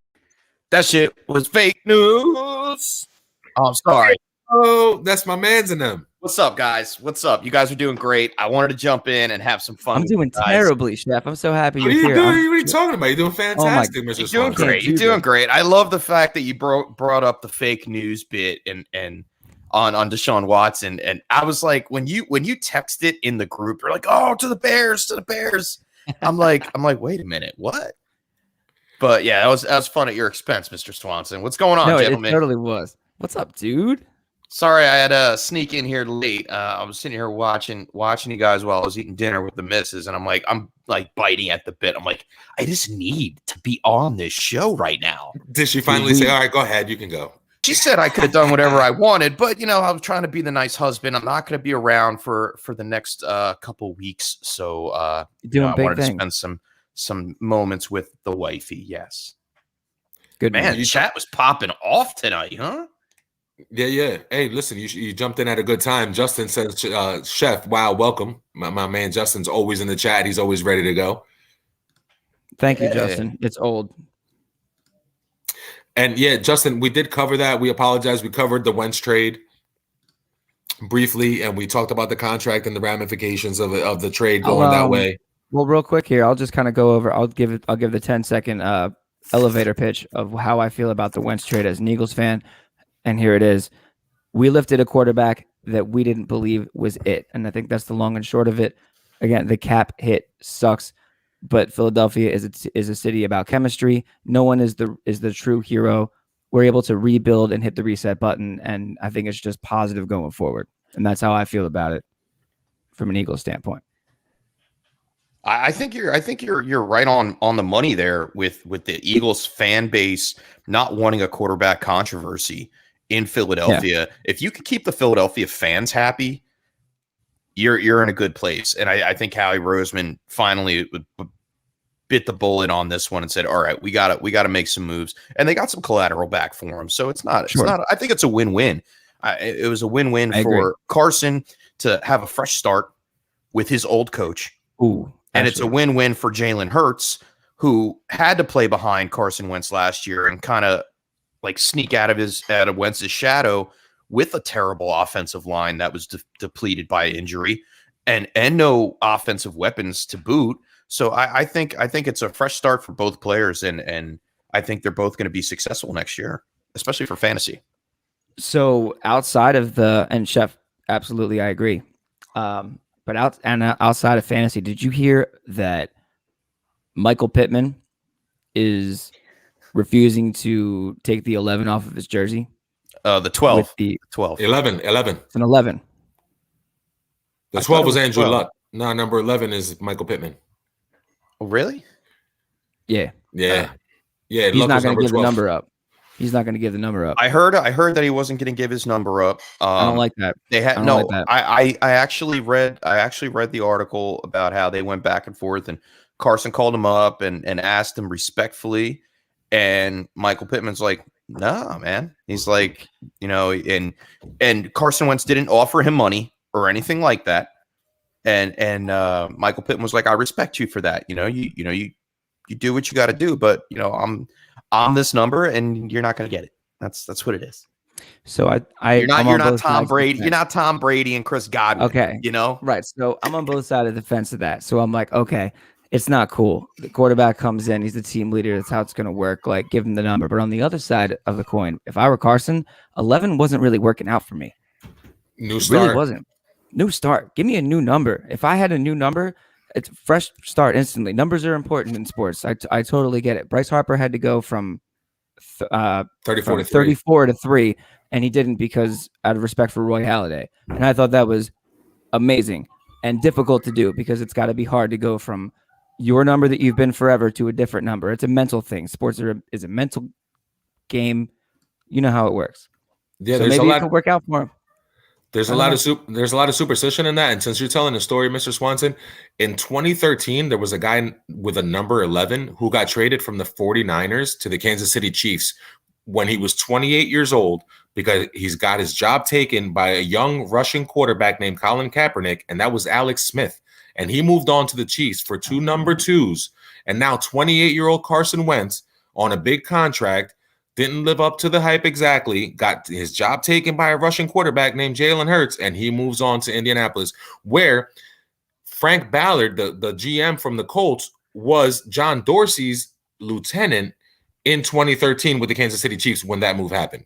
That shit was fake news. Oh, I'm sorry. Oh, that's my man's in them. What's up, guys? What's up? You guys are doing great. I wanted to jump in and have some fun. I'm doing terribly, Chef. I'm so happy you're here. What are you talking about? You're doing fantastic, Mr. You're doing great. You're doing great. I love the fact that you brought up the fake news bit and on Deshaun Watson. And I was like, when you text it in the group, you're like, oh, to the Bears. I'm like, wait a minute, what? But yeah, that was fun at your expense, Mr. Swanson. What's going on, gentlemen? It totally was. What's up, dude? Sorry, I had to sneak in here late. I was sitting here watching you guys while I was eating dinner with the missus, and I'm like biting at the bit. I'm like, I just need to be on this show right now. Did she finally say, all right, go ahead, you can go? She said I could have done whatever I wanted, but I was trying to be the nice husband. I'm not going to be around for the next couple weeks, so I wanted to spend some moments with the wifey. Yes, good man. The chat was popping off tonight, huh? Yeah. Hey, listen, you jumped in at a good time. Justin says, "Chef, wow, welcome." My man Justin's always in the chat. He's always ready to go. Thank you, Justin. It's old. And yeah, Justin, we did cover that. We apologize. We covered the Wentz trade briefly, and we talked about the contract and the ramifications of the trade going that way. Well, real quick here, I'll just kind of go over. I'll give the 10-second elevator pitch of how I feel about the Wentz trade as an Eagles fan. And here it is. We lifted a quarterback that we didn't believe was it, and I think that's the long and short of it. Again, the cap hit sucks. But Philadelphia is a city about chemistry. No one is the true hero. We're able to rebuild and hit the reset button, and I think it's just positive going forward. And that's how I feel about it from an Eagles standpoint. I think you're right on the money there with the Eagles fan base not wanting a quarterback controversy in Philadelphia. Yeah. If you can keep the Philadelphia fans happy, you're in a good place. And I think Howie Roseman finally bit the bullet on this one and said, all right, we got to make some moves. And they got some collateral back for him. So it's not, I think it's a win-win. It was a win-win for Carson to have a fresh start with his old coach. Ooh, and it's a win-win for Jalen Hurts, who had to play behind Carson Wentz last year and kind of like sneak out of Wentz's shadow with a terrible offensive line that was depleted by injury and no offensive weapons to boot. So I think it's a fresh start for both players, and I think they're both going to be successful next year, especially for fantasy. So outside of and Chef, absolutely, I agree. But outside of fantasy, did you hear that Michael Pittman is refusing to take the 11 off of his jersey? The 12. The 12. 11. It's an 11. The 12 was Andrew Luck. No, number 11 is Michael Pittman. Oh, really? Yeah. Yeah. He's not going to give the number up. He's not going to give the number up. I heard that he wasn't going to give his number up. I don't like that. They had no. Like that. I actually read the article about how they went back and forth, and Carson called him up and asked him respectfully, and Michael Pittman's like, "Nah, man." He's like, and Carson Wentz didn't offer him money or anything like that, and Michael Pittman was like, "I respect you for that. You do what you got to do, but I'm this number, and you're not going to get it. That's what it is." So you're not Tom Brady. You're not Tom Brady and Chris Godwin. Okay, right. So I'm on both sides of the fence of that. So I'm like, okay, it's not cool. The quarterback comes in, he's the team leader. That's how it's going to work. Like, give him the number. But on the other side of the coin, if I were Carson, 11 wasn't really working out for me. New start. It really wasn't. New start. Give me a new number. If I had a new number, it's a fresh start instantly. Numbers are important in sports. I totally get it. Bryce Harper had to go from 34 to 3, and he didn't because out of respect for Roy Halladay. And I thought that was amazing and difficult to do because it's got to be hard to go from your number that you've been forever to a different number. It's a mental thing. Sports is a mental game. You know how it works. Yeah, so maybe it could work out for him. There's a lot of superstition in that. And since you're telling the story, Mr. Swanson, in 2013, there was a guy with a number 11 who got traded from the 49ers to the Kansas City Chiefs when he was 28 years old because he's got his job taken by a young Russian quarterback named Colin Kaepernick, and that was Alex Smith. And he moved on to the Chiefs for 2 number 2s. And now 28-year-old Carson Wentz on a big contract didn't live up to the hype exactly, got his job taken by a Russian quarterback named Jalen Hurts, and he moves on to Indianapolis, where Frank Ballard, the GM from the Colts, was John Dorsey's lieutenant in 2013 with the Kansas City Chiefs when that move happened.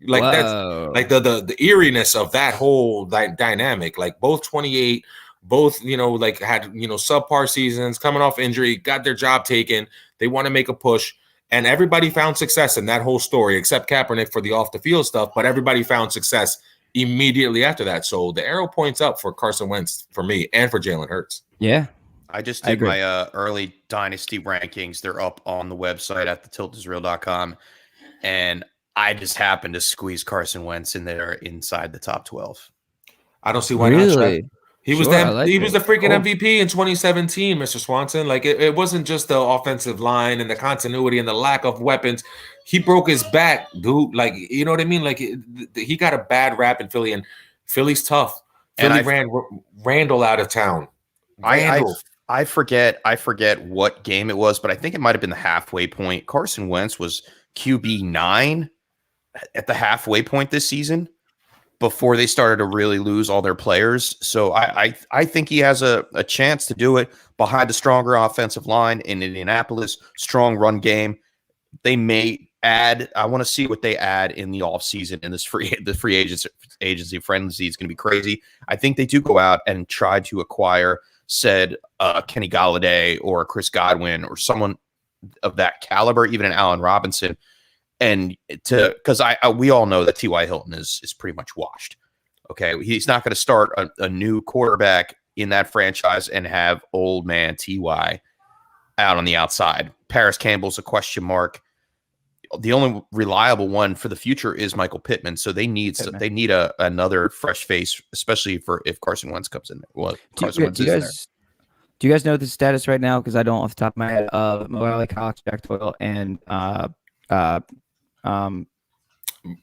Like, whoa. That's like the eeriness of that whole dynamic. Like, both 28, both, had, subpar seasons, coming off injury, got their job taken. They want to make a push. And everybody found success in that whole story, except Kaepernick for the off-the-field stuff. But everybody found success immediately after that. So the arrow points up for Carson Wentz for me and for Jalen Hurts. Yeah. I just did my early dynasty rankings. They're up on the website at thetiltisreal.com. And I just happened to squeeze Carson Wentz in there inside the top 12. I don't see why not. Really? He was Sure, he was the freaking Cool. MVP in 2017, Mr. Swanson. Like it wasn't just the offensive line and the continuity and the lack of weapons. He broke his back, dude. Like, you know what I mean? Like he got a bad rap in Philly, and Philly's tough. Philly ran Randall out of town. I forget what game it was, but I think it might have been the halfway point. Carson Wentz was QB 9 at the halfway point this season before they started to really lose all their players. So I think he has a chance to do it behind a stronger offensive line in Indianapolis, strong run game. They may add, I want to see what they add in the offseason, and the free agency frenzy is going to be crazy. I think they do go out and try to acquire said Kenny Galladay or Chris Godwin or someone of that caliber, even an Allen Robinson. And because we all know that T.Y. Hilton is pretty much washed. Okay. He's not going to start a new quarterback in that franchise and have old man T.Y. out on the outside. Paris Campbell's a question mark. The only reliable one for the future is Michael Pittman. So they need another fresh face, especially if Carson Wentz comes in there. Well, Carson Wentz is there. Do you guys know the status right now? Because I don't off the top of my head of Mo Alley, Cox, Jack Doyle, and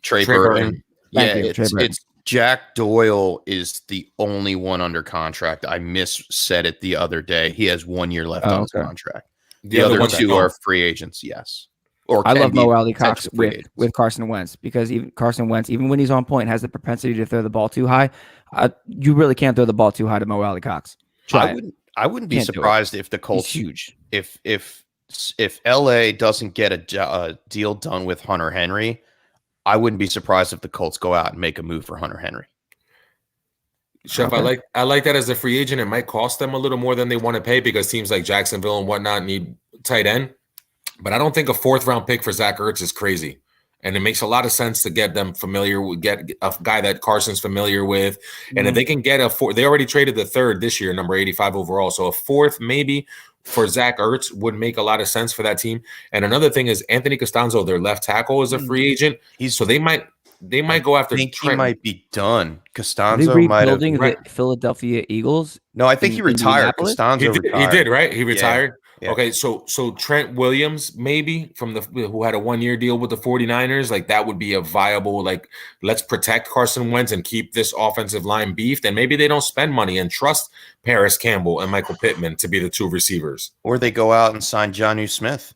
Trey Burton. Yeah, Trey Burton. It's Jack Doyle is the only one under contract. I said it the other day. He has 1 year left on his contract. The other two are free agents. Yes. I love Mo Alley Cox with Carson Wentz, because even Carson Wentz, even when he's on point, has the propensity to throw the ball too high. You really can't throw the ball too high to Mo Alley Cox. I wouldn't be surprised if the Colts, huge. If LA doesn't get a deal done with Hunter Henry, I wouldn't be surprised if the Colts go out and make a move for Hunter Henry. Chef, okay. I like that as a free agent. It might cost them a little more than they want to pay because teams like Jacksonville and whatnot need tight end. But I don't think a 4th round pick for Zach Ertz is crazy. And it makes a lot of sense to get them familiar with, get a guy that Carson's familiar with. And if they can get a 4th, they already traded the 3rd this year, number 85 overall. So a 4th maybe for Zach Ertz would make a lot of sense for that team. And another thing is Anthony Costanzo, their left tackle, is a free agent. So they might go after. I think Trent. He might be done. Costanzo might have building the Philadelphia Eagles. No, I think he retired. Costanzo retired. He did, right? He retired. Yeah. Okay, so Trent Williams maybe who had a 1 year deal with the 49ers, like that would be a viable, like, let's protect Carson Wentz and keep this offensive line beefed, and maybe they don't spend money and trust Paris Campbell and Michael Pittman to be the 2 receivers. Or they go out and sign Jonnu Smith.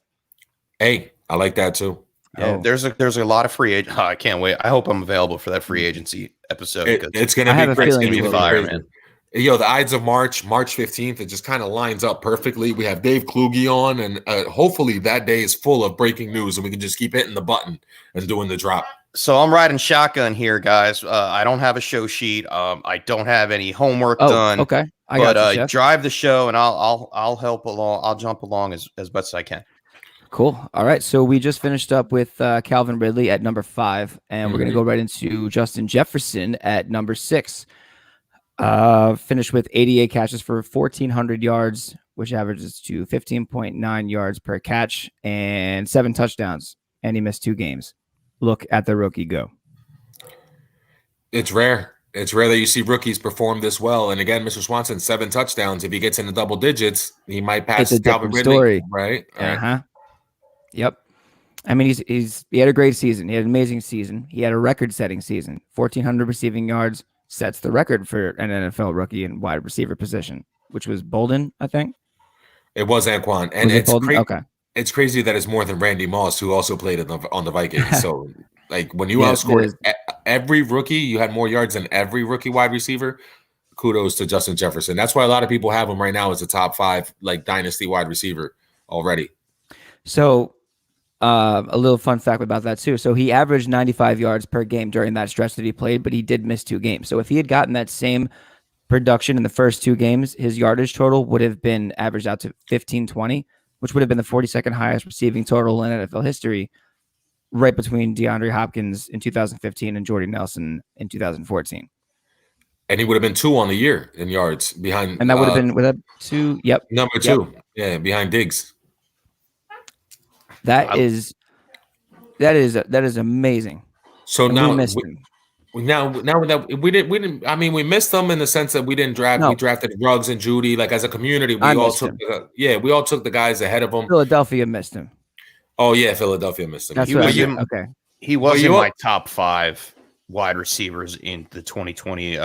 Hey, I like that too. Yeah, there's a lot of free agent. I can't wait. I hope I'm available for that free agency episode. It's going to be crazy. It's going to be fire, man. Yo, the Ides of March 15th, it just kind of lines up perfectly. We have Dave Kluge on, and hopefully that day is full of breaking news, and we can just keep hitting the button and doing the drop. So I'm riding shotgun here, guys. I don't have a show sheet. I don't have any homework done. Okay, but drive the show, and I'll help along. I'll jump along as best as I can. Cool. All right. So we just finished up with Calvin Ridley at number 5, and we're going to go right into Justin Jefferson at number 6. Finished with 88 catches for 1,400 yards, which averages to 15.9 yards per catch and 7 touchdowns. And he missed 2 games. Look at the rookie go. It's rare. It's rare that you see rookies perform this well. And again, Mr. Swanson, 7 touchdowns. If he gets into double digits, he might pass Calvin Ridley. Story. Right? Yep. I mean, he had a great season. He had an amazing season. He had a record-setting season. 1,400 receiving yards. Sets the record for an NFL rookie in wide receiver position, which was Bolden, I think. It was Anquan. And it's crazy that it's more than Randy Moss, who also played on the Vikings. So, like, when you outscored every rookie, you had more yards than every rookie wide receiver. Kudos to Justin Jefferson. That's why a lot of people have him right now as a top 5, like, dynasty wide receiver already. So, a little fun fact about that too. So he averaged 95 yards per game during that stretch that he played, but he did miss 2 games. So if he had gotten that same production in the first 2 games, his yardage total would have been averaged out to 1,520, which would have been the 42nd highest receiving total in NFL history, right between DeAndre Hopkins in 2015 and Jordy Nelson in 2014. And he would have been 2 on the year in yards behind. And that would have been with a 2. Yep. Number 2. Yep. Yeah. Behind Diggs. That is That is amazing. So And now we missed him. now that we didn't. I mean, we missed them in the sense that we didn't draft. No. We drafted Ruggs and Judy. Like as a community, we I all missed took. him. We all took the guys ahead of them. Philadelphia missed him. Oh yeah, Philadelphia missed him. That's He what I was did. in- Okay. He was Well, in you- my top 5 wide receivers in the 2020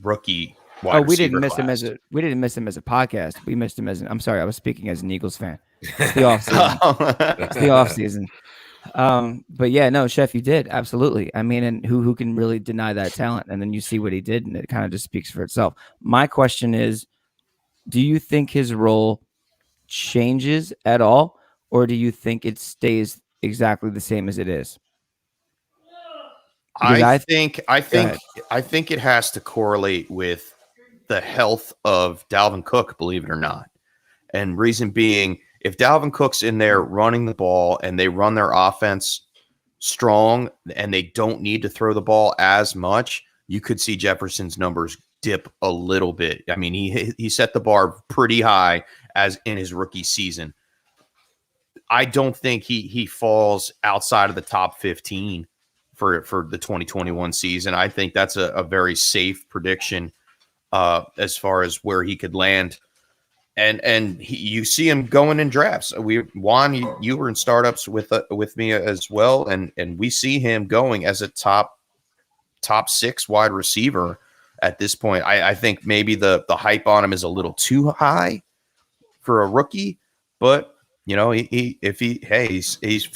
rookie wide Oh, we receiver didn't miss him class. as a podcast. We missed him as I'm sorry, I was speaking as an Eagles fan. It's the offseason. It's the offseason. But yeah, no, Chef, you did. Absolutely. I mean, and who can really deny that talent? And then you see what he did, and it kind of just speaks for itself. My question is, do you think his role changes at all, or do you think it stays exactly the same as it is? Because I ahead. think it has to correlate with the health of Dalvin Cook, believe it or not. And reason being, if Dalvin Cook's in there running the ball and they run their offense strong and they don't need to throw the ball as much, you could see Jefferson's numbers dip a little bit. I mean, he set the bar pretty high as in his rookie season. I don't think he falls outside of the top 15 for the 2021 season. I think that's a very safe prediction as far as where he could land. And you see him going in drafts. Juan, you were in startups with me as well, and we see him going as a top 6 wide receiver at this point. I think maybe the hype on him is a little too high for a rookie, but you know, he's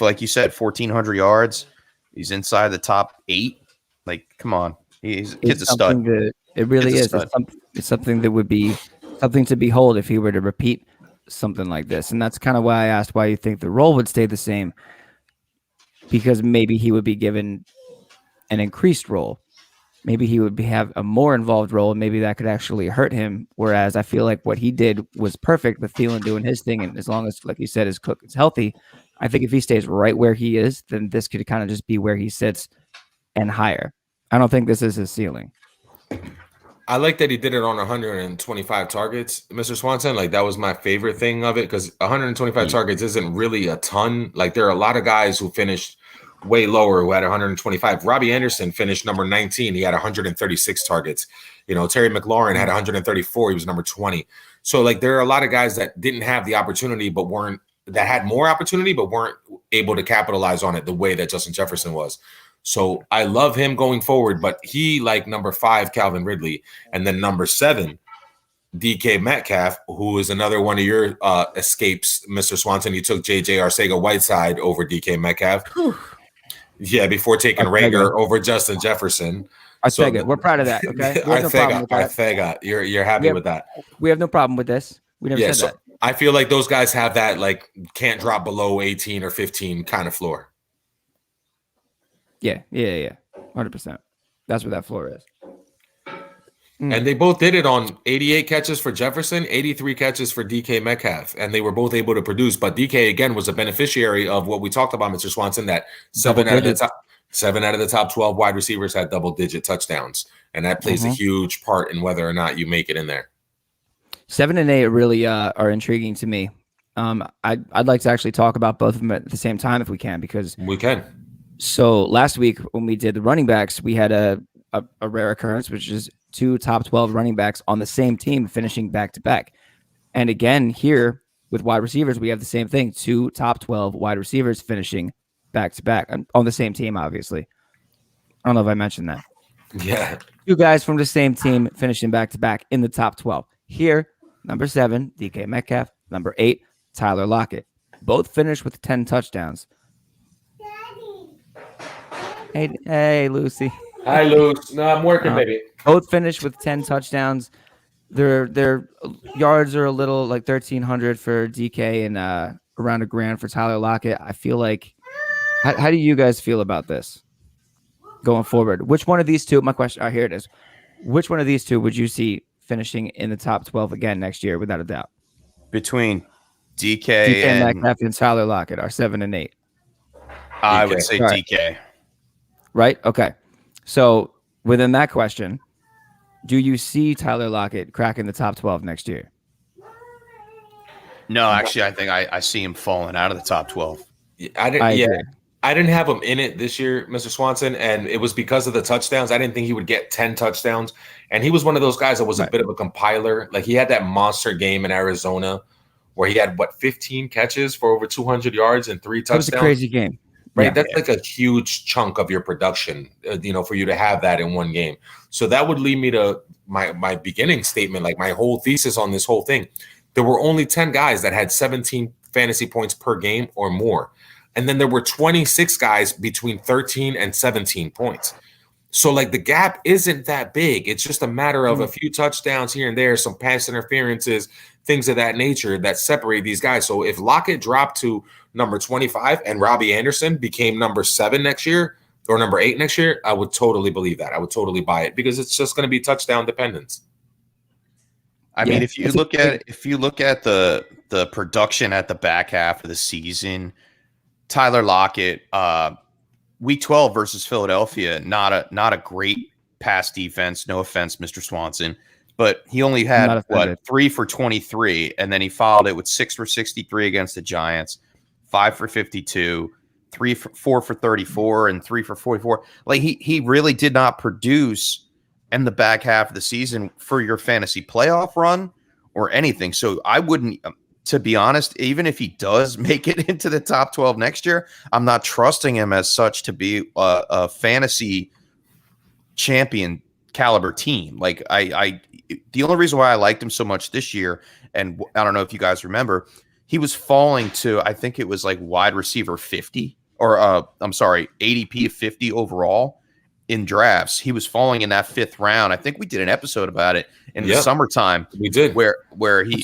like you said, 1,400 yards. He's inside the top 8. Like, come on, kid's a stud. It really Kid's a is. stud. It's something that would be something to behold if he were to repeat something like this. And that's kind of why I asked why you think the role would stay the same, because maybe he would be given an increased role. Maybe he would have a more involved role, and maybe that could actually hurt him. Whereas I feel like what he did was perfect with Thielen doing his thing. And as long as, like you said, his Cook is healthy, I think if he stays right where he is, then this could kind of just be where he sits and higher. I don't think this is his ceiling. I like that he did it on 125 targets, Mr. Swanson. Like that was my favorite thing of it, because 125 targets isn't really a ton. Like there are a lot of guys who finished way lower who had 125. Robbie Anderson finished number 19. He had 136 targets. You know, Terry McLaurin had 134. He was number 20. So like there are a lot of guys that didn't have the opportunity, but that had more opportunity, but weren't able to capitalize on it the way that Justin Jefferson was. So I love him going forward, but he, like number 5, Calvin Ridley, and then number 7, DK Metcalf, who is another one of your escapes, Mr. Swanson. You took JJ Arcega-Whiteside over DK Metcalf. Yeah, before taking Rager over Justin Jefferson. Arcega, we're proud of that. Okay, we have no problem with that. Arcega, you're happy with that. We have no problem with this. We never said that. I feel like those guys have that like can't drop below 18 or 15 kind of floor. Yeah, 100%. That's what that floor is. And they both did it on 88 catches for Jefferson, 83 catches for DK Metcalf, and they were both able to produce. But DK again was a beneficiary of what we talked about, Mr. Swanson. That 7 out of the top 12 wide receivers had double-digit touchdowns, and that plays a huge part in whether or not you make it in there. 7 and 8 really are intriguing to me. I'd like to actually talk about both of them at the same time if we can, because we can. So last week when we did the running backs, we had a rare occurrence, which is 2 top 12 running backs on the same team finishing back to back. And again, here with wide receivers, we have the same thing: 2 top 12 wide receivers finishing back to back on the same team. Obviously, I don't know if I mentioned that. Yeah, 2 guys from the same team finishing back to back in the top 12. Here, number 7, DK Metcalf. Number 8, Tyler Lockett. Both finished with 10 touchdowns. Hey, Lucy. Hi, Luce. No, I'm working, baby. Both finished with 10 touchdowns. Their yards are a little like 1,300 for DK and around $1,000 for Tyler Lockett. I feel like, how do you guys feel about this going forward? Which one of these two? My question. Here it is. Which one of these two would you see finishing in the top 12 again next year, without a doubt? Between DK and Metcalf and Tyler Lockett are 7 and 8. I would say DK. Right? Okay. So within that question, do you see Tyler Lockett cracking the top 12 next year? No, actually, I think I see him falling out of the top 12. I agree. I didn't have him in it this year, Mr. Swanson, and it was because of the touchdowns. I didn't think he would get 10 touchdowns. And he was one of those guys that was a bit of a compiler. Like, he had that monster game in Arizona where he had, 15 catches for over 200 yards and 3 touchdowns. That was a crazy game. Right? Yeah. That's like a huge chunk of your production, for you to have that in one game. So that would lead me to my beginning statement, like my whole thesis on this whole thing. There were only 10 guys that had 17 fantasy points per game or more. And then there were 26 guys between 13 and 17 points. So, like, the gap isn't that big. It's just a matter of a few touchdowns here and there, some pass interferences, things of that nature that separate these guys. So if Lockett dropped to number 25 and Robbie Anderson became number 7 next year or number 8 next year, I would totally believe that. I would totally buy it because it's just going to be touchdown dependence. I mean, if you look at the production at the back half of the season, Tyler Lockett, week 12 versus Philadelphia, not a great pass defense. No offense, Mr. Swanson, but he only had 3 for 23, and then he followed it with 6 for 63 against the Giants, 5 for 52, 4 for 34, and 3 for 44. Like, he really did not produce in the back half of the season for your fantasy playoff run or anything. So I wouldn't. To be honest, even if he does make it into the top 12 next year, I'm not trusting him as such to be a fantasy champion caliber team. Like, the only reason why I liked him so much this year, and I don't know if you guys remember, he was falling to, I think it was like wide receiver 50 or I'm sorry, ADP of 50 overall in drafts. He was falling in that 5th round. I think we did an episode about it in the summertime. We did, where he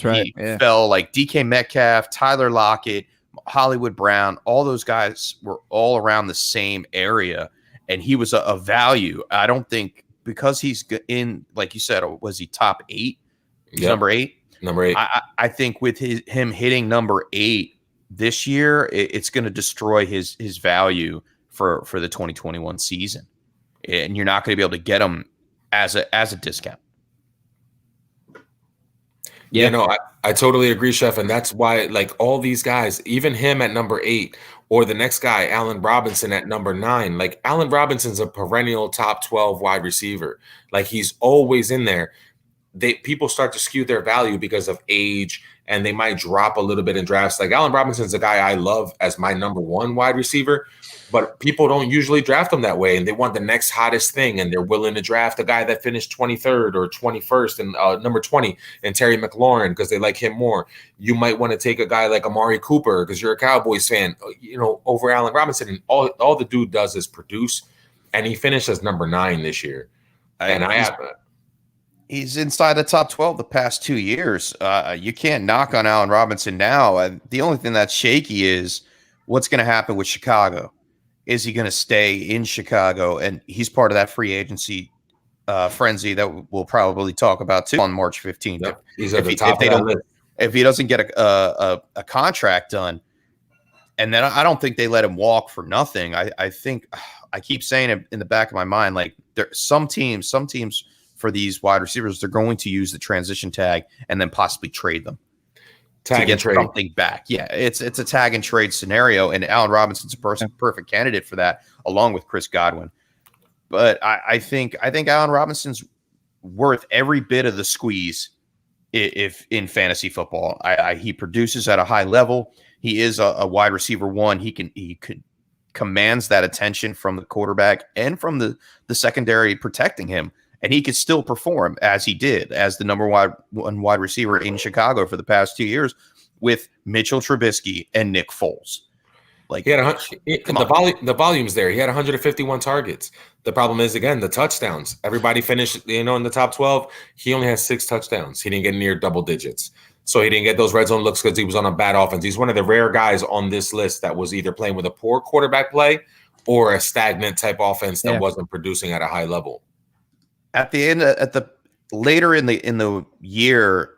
fell, like DK Metcalf, Tyler Lockett, Hollywood Brown. All those guys were all around the same area, and he was a value. I don't think because he's in, like you said, was he top 8? He's number 8. Number 8. I think with him hitting number 8 this year, it's going to destroy his value for the 2021 season. And you're not going to be able to get them as a discount. Yeah, no, I totally agree, Chef. And that's why, like, all these guys, even him at number 8, or the next guy, Allen Robinson at number 9, like, Allen Robinson's a perennial top 12 wide receiver. Like, he's always in there. People start to skew their value because of age, and they might drop a little bit in drafts. Like, Allen Robinson's a guy I love as my number 1 wide receiver, but people don't usually draft him that way, and they want the next hottest thing, and they're willing to draft a guy that finished 23rd or 21st and number 20 and Terry McLaurin because they like him more. You might want to take a guy like Amari Cooper because you're a Cowboys fan, over Allen Robinson, and all the dude does is produce, and he finished as number 9 this year. He's inside the top 12 the past 2 years. You can't knock on Allen Robinson now. The only thing that's shaky is what's going to happen with Chicago. Is he going to stay in Chicago? And he's part of that free agency frenzy that we'll probably talk about too on March 15th. Yep. He's at the top of that list. If he doesn't get a contract done, and then I don't think they let him walk for nothing. I think I keep saying it in the back of my mind, like some teams for these wide receivers, they're going to use the transition tag and then possibly trade them to get something back. Yeah, it's a tag and trade scenario, and Allen Robinson's a perfect candidate for that, along with Chris Godwin. But I think Allen Robinson's worth every bit of the squeeze if in fantasy football. He produces at a high level. He is a wide receiver 1. He commands that attention from the quarterback and from the secondary protecting him. And he could still perform as he did as the number 1 wide receiver in Chicago for the past 2 years with Mitchell Trubisky and Nick Foles. Like, he had the volume's there. He had 151 targets. The problem is, again, the touchdowns. Everybody finished, in the top 12. He only has 6 touchdowns. He didn't get near double digits. So he didn't get those red zone looks because he was on a bad offense. He's one of the rare guys on this list that was either playing with a poor quarterback play or a stagnant type offense that wasn't producing at a high level. At the end, later in the year,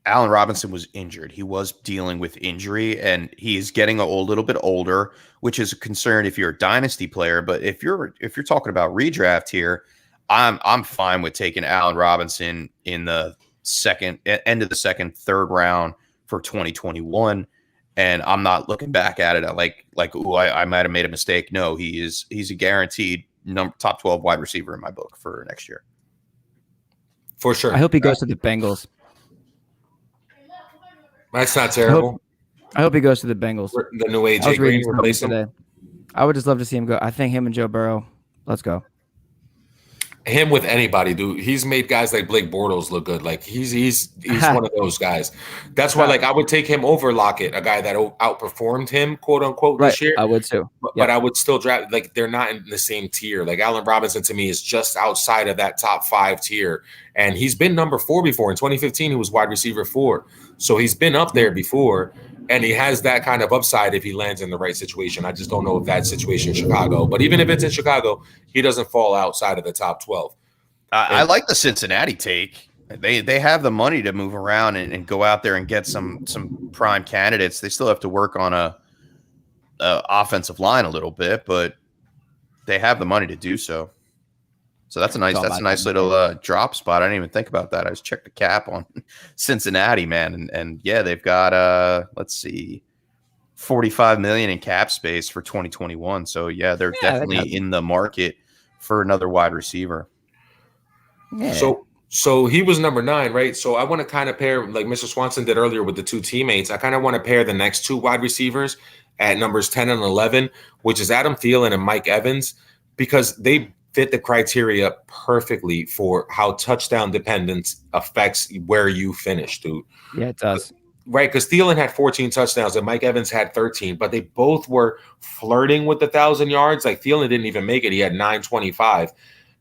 Allen Robinson was injured. He was dealing with injury, and he is getting a little bit older, which is a concern if you're a dynasty player. But if you're talking about redraft here, I'm fine with taking Allen Robinson in the end of the second, third round for 2021. And I'm not looking back at it like oh, I might have made a mistake. No, he's a guaranteed top 12 wide receiver in my book for next year. For sure. I hope he goes to the Bengals. That's not terrible. I hope he goes to the Bengals. The new I was AJ reading Green replace him. today. I would just love to see him go. I think him and Joe Burrow. Let's go. Him with anybody, dude. He's made guys like Blake Bortles look good. Like he's one of those guys. That's why, like, I would take him over Lockett, a guy that outperformed him, quote unquote, this year. I would too. But I would still draft. Like, they're not in the same tier. Like, Allen Robinson to me is just outside of that top 5 tier, and he's been number 4 before. In 2015, he was wide receiver 4, so he's been up there before. And he has that kind of upside if he lands in the right situation. I just don't know if that situation in Chicago. But even if it's in Chicago, he doesn't fall outside of the top 12. I like the Cincinnati take. They have the money to move around and go out there and get some prime candidates. They still have to work on a offensive line a little bit, but they have the money to do so. So that's a nice little drop spot. I didn't even think about that. I just checked the cap on Cincinnati, man, and yeah, they've got let's see, $45 million in cap space for 2021. So yeah, they're definitely in the market for another wide receiver. Yeah. So he was number 9, right? So I want to kind of pair, like Mr. Swanson did earlier with the 2 teammates. I kind of want to pair the next 2 wide receivers at numbers 10 and 11, which is Adam Thielen and Mike Evans, because they fit the criteria perfectly for how touchdown dependence affects where you finish, dude. Yeah, it does. Right, because Thielen had 14 touchdowns and Mike Evans had 13, but they both were flirting with 1,000 yards. Like, Thielen didn't even make it. He had 925.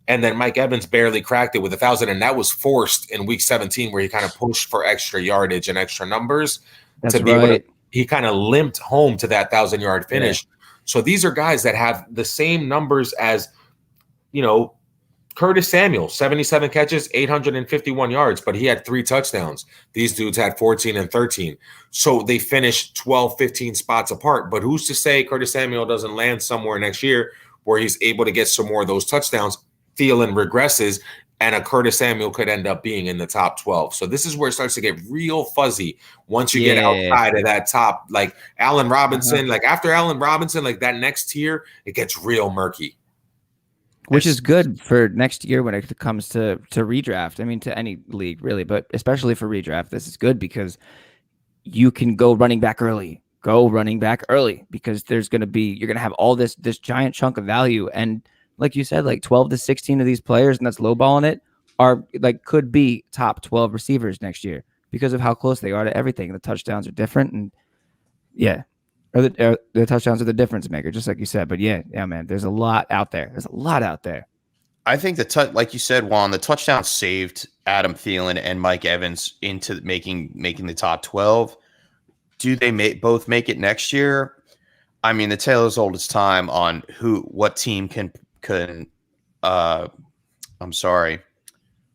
And then Mike Evans barely cracked it with 1,000, and that was forced in week 17 where he kind of pushed for extra yardage and extra numbers. That's to be right. able to, he kind of limped home to that 1,000-yard finish. Yeah. So these are guys that have the same numbers as, Curtis Samuel, 77 catches, 851 yards, but he had 3 touchdowns. These dudes had 14 and 13. So they finished 12, 15 spots apart. But who's to say Curtis Samuel doesn't land somewhere next year where he's able to get some more of those touchdowns? Thielen regresses, and a Curtis Samuel could end up being in the top 12. So this is where it starts to get real fuzzy once you get outside of that top, like Allen Robinson. Like, after Allen Robinson, like that next tier, it gets real murky. Which is good for next year when it comes to redraft. I mean, to any league, really, but especially for redraft, this is good because you can go running back early. Because you're going to have all this giant chunk of value. And like you said, like 12 to 16 of these players, and that's lowballing it, are like could be top 12 receivers next year because of how close they are to everything. The touchdowns are different, and the touchdowns are the difference maker, just like you said. But yeah, man, there's a lot out there. I think like you said, Juan, the touchdown saved Adam Thielen and Mike Evans into making the top 12. Do they both make it next year? I mean, the tale is old as time on what team can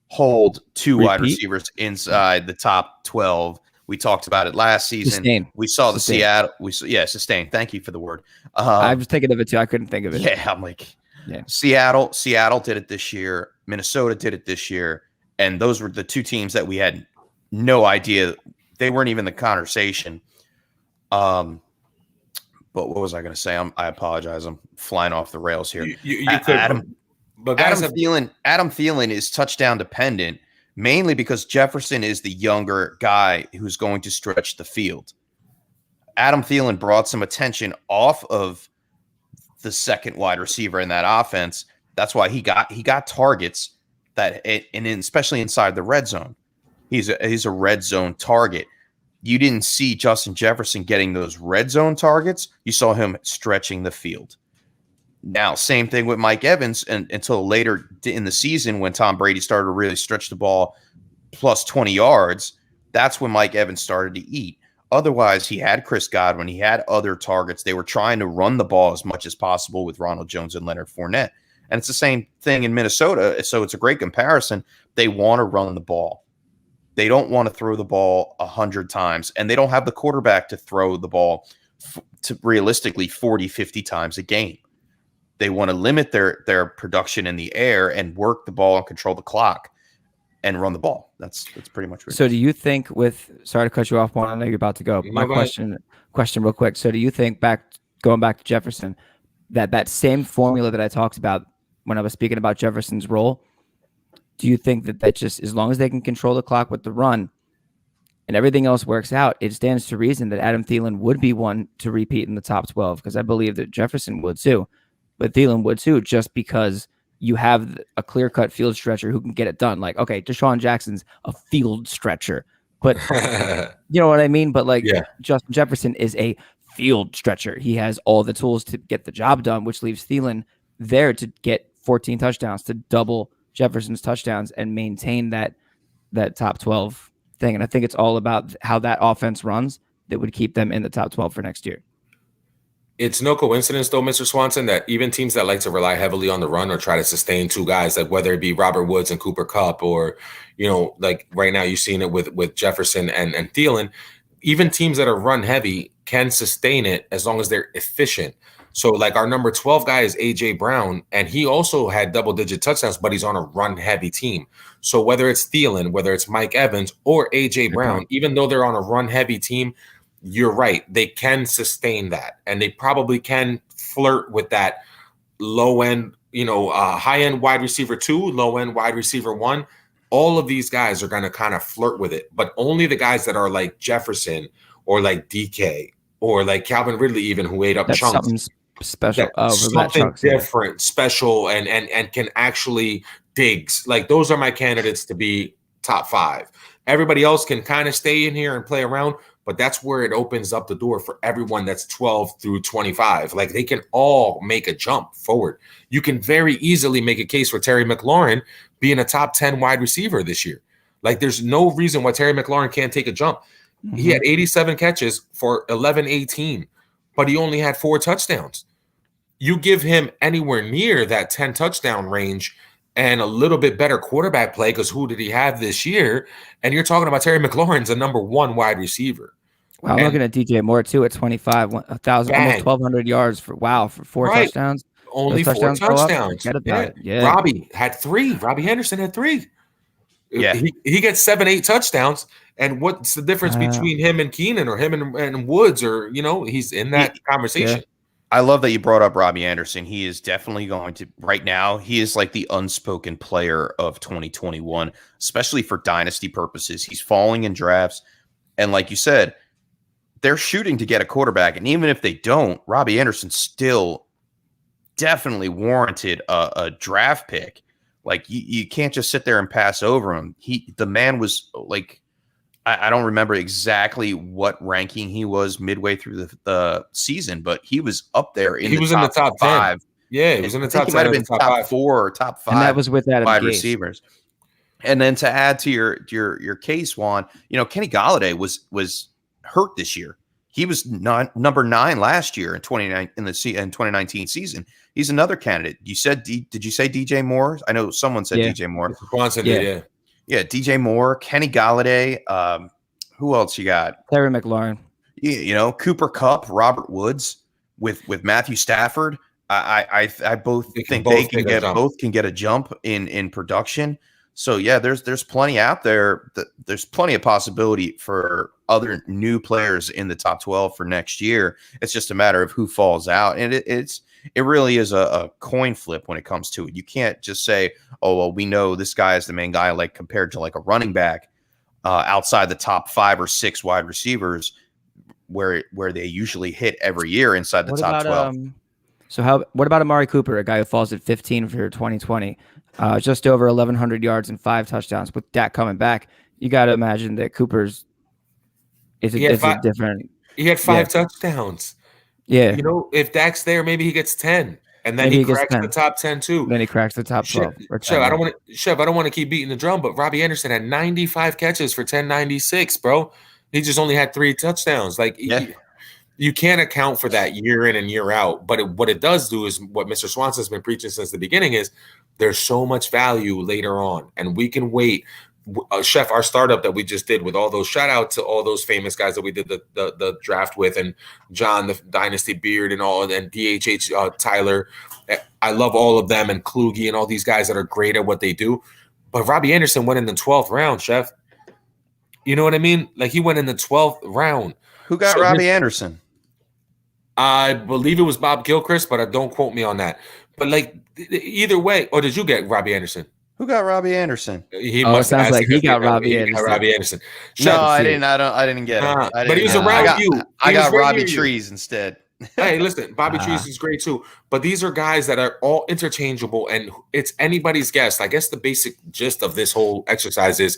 hold 2 wide receivers inside the top 12. We talked about it last season. Sustain. We saw the Seattle. Sustain. Thank you for the word. I was thinking of it too. I couldn't think of it. Yeah, I'm like, Seattle did it this year. Minnesota did it this year, and those were the 2 teams that we had no idea. They weren't even the conversation. But what was I going to say? I apologize. I'm flying off the rails here. Adam Thielen is touchdown dependent, mainly because Jefferson is the younger guy who's going to stretch the field. Adam Thielen brought some attention off of the second wide receiver in that offense. That's why he got targets and especially inside the red zone. He's a red zone target. You didn't see Justin Jefferson getting those red zone targets. You saw him stretching the field. Now, same thing with Mike Evans until later in the season when Tom Brady started to really stretch the ball plus 20 yards. That's when Mike Evans started to eat. Otherwise, he had Chris Godwin. He had other targets. They were trying to run the ball as much as possible with Ronald Jones and Leonard Fournette. And it's the same thing in Minnesota. So it's a great comparison. They want to run the ball. They don't want to throw the ball 100 times, and they don't have the quarterback to throw the ball to realistically 40, 50 times a game. They want to limit their production in the air and work the ball and control the clock. and run the ball. That's pretty much what So do you think sorry to cut you off, Juan, I know you're about to go. My go ahead. question real quick. So do you think going back to Jefferson, that same formula that I talked about when I was speaking about Jefferson's role, do you think that just as long as they can control the clock with the run and everything else works out, it stands to reason that Adam Thielen would be one to repeat in the top 12? Because I believe that Jefferson would too, but Thielen would too, just because you have a clear-cut field stretcher who can get it done. Like, okay, Deshaun Jackson's a field stretcher, but you know what I mean? But like, Justin Jefferson is a field stretcher. He has all the tools to get the job done, which leaves Thielen there to get 14 touchdowns, to double Jefferson's touchdowns and maintain that top 12 thing. And I think it's all about how that offense runs that would keep them in the top 12 for next year. It's no coincidence, though, Mr. Swanson, that even teams that like to rely heavily on the run or try to sustain two guys, like whether it be Robert Woods and Cooper Kupp, or, you know, like right now you've seen it with Jefferson and Thielen, even teams that are run heavy can sustain it as long as they're efficient. So like our number 12 guy is A.J. Brown, and he also had double-digit touchdowns, but he's on a run-heavy team. So whether it's Thielen, whether it's Mike Evans, or A.J. Brown, even though they're on a run-heavy team, you're right. They can sustain that, and they probably can flirt with that low-end, high-end wide receiver 2, low-end wide receiver 1. All of these guys are going to kind of flirt with it, but only the guys that are like Jefferson or like DK or like Calvin Ridley, even, who ate up That's chunks. Something special. Something different, special, and can actually Diggs. Like, those are my candidates to be top 5. Everybody else can kind of stay in here and play around, but that's where it opens up the door for everyone that's 12 through 25. Like, they can all make a jump forward. You can very easily make a case for Terry McLaurin being a top 10 wide receiver this year. Like, there's no reason why Terry McLaurin can't take a jump. Mm-hmm. He had 87 catches for 11-18, but he only had 4 touchdowns. You give him anywhere near that 10 touchdown range and a little bit better quarterback play, because who did he have this year? And you're talking about Terry McLaurin's a number 1 wide receiver. Wow, I'm looking at DJ Moore too at 25, 1,000, almost 1,200 yards for 4 touchdowns. Only 4 touchdowns. Yeah. Robbie had 3. Robbie Anderson had 3. Yeah, he gets 7-8 touchdowns. And what's the difference between him and Keenan, or him and Woods, or he's in that conversation. Yeah. I love that you brought up Robbie Anderson. He is definitely going to, right now, he is like the unspoken player of 2021, especially for dynasty purposes. He's falling in drafts. And like you said, they're shooting to get a quarterback. And even if they don't, Robbie Anderson still definitely warranted a draft pick. Like, you can't just sit there and pass over him. The man was like, I don't remember exactly what ranking he was midway through the season, but he was up there in the top 5. 10. Yeah, he was in the top 10. He might have been top 4 or top 5. And that was with Adam wide Gase. Receivers. And then to add to your case, Juan, Kenny Galladay was hurt this year. He was number 9 last year in 2019 season. He's another candidate. You said, did you say DJ Moore? I know someone said DJ Moore. Swanson did, yeah. Yeah, DJ Moore, Kenny Galladay. Who else you got? Terry McLaurin. Cooper Kupp, Robert Woods, with Matthew Stafford. I both think both can get a jump in production. So yeah, there's plenty out there. There's plenty of possibility for other new players in the top 12 for next year. It's just a matter of who falls out, and it really is a coin flip when it comes to it. You can't just say, oh, well, we know this guy is the main guy, like compared to like a running back outside the top 5 or 6 wide receivers where they usually hit every year inside the top 12. What about Amari Cooper, a guy who falls at 15 for 2020, just over 1,100 yards and 5 touchdowns with Dak coming back? You got to imagine that Cooper's different. He had 5 touchdowns. Yeah. If Dak's there, maybe he gets 10, and then he cracks the top 10 too. Then he cracks the top 12. Chev, I don't want to keep beating the drum, but Robbie Anderson had 95 catches for 1096, bro. He just only had 3 touchdowns. Like, you can't account for that year in and year out. But what it does do is what Mr. Swanson's been preaching since the beginning is there's so much value later on, and we can wait. Chef, our startup that we just did with all those, shout out to all those famous guys that we did the draft with, and John the Dynasty Beard and all, and DHH Tyler. I love all of them, and Kluge and all these guys that are great at what they do. But Robbie Anderson went in the 12th round, Chef. You know what I mean? Like, he went in the 12th round. Who got Robbie Anderson? I believe it was Bob Gilchrist, but don't quote me on that. But like, either way, or did you get Robbie Anderson? Who got Robbie Anderson? He it sounds like he got Robbie Anderson. Robbie Anderson. No, I didn't. I didn't get it. But he was around you. I got Robbie Trees instead. Hey, listen, Bobby Trees is great too. But these are guys that are all interchangeable, and it's anybody's guess. I guess the basic gist of this whole exercise is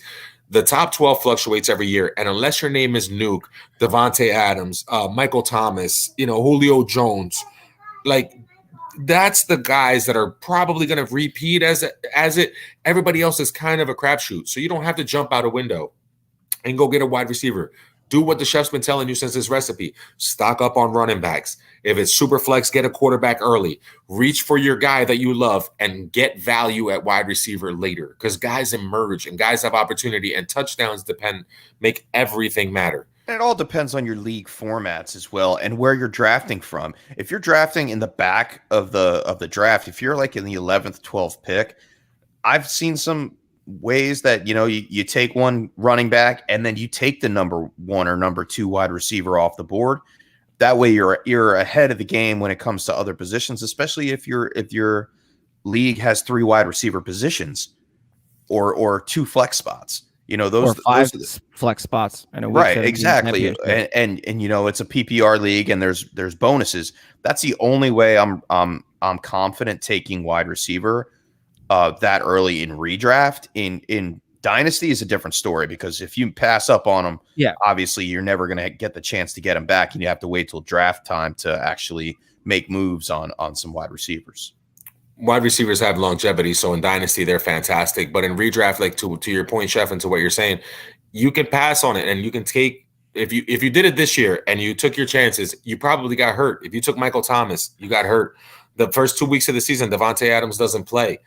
the top 12 fluctuates every year. And unless your name is Nuke, Devonta Adams, Michael Thomas, Julio Jones, like, that's the guys that are probably going to repeat as it. Everybody else is kind of a crapshoot. So you don't have to jump out a window and go get a wide receiver. Do what the chef's been telling you since this recipe. Stock up on running backs. If it's super flex, get a quarterback early. Reach for your guy that you love and get value at wide receiver later, because guys emerge and guys have opportunity, and touchdowns make everything matter. And it all depends on your league formats as well and where you're drafting from. If you're drafting in the back of the draft, if you're like in the 11th, 12th pick, I've seen some ways that, you take one running back and then you take the number 1 or number 2 wide receiver off the board. That way you're ahead of the game when it comes to other positions, especially if your league has 3 wide receiver positions or 2 flex spots. Those or 5 those flex spots in a week. Right, exactly. And it's a PPR league and there's bonuses. That's the only way I'm confident taking wide receiver that early in redraft. In Dynasty is a different story, because if you pass up on them, obviously you're never going to get the chance to get them back, and you have to wait till draft time to actually make moves on some wide receivers. Wide receivers have longevity, so in Dynasty they're fantastic. But in redraft, like to your point, Chef, and to what you're saying, you can pass on it, and you can take if you did it this year and you took your chances, you probably got hurt. If you took Michael Thomas, you got hurt. The first 2 weeks of the season, Devonta Adams doesn't play.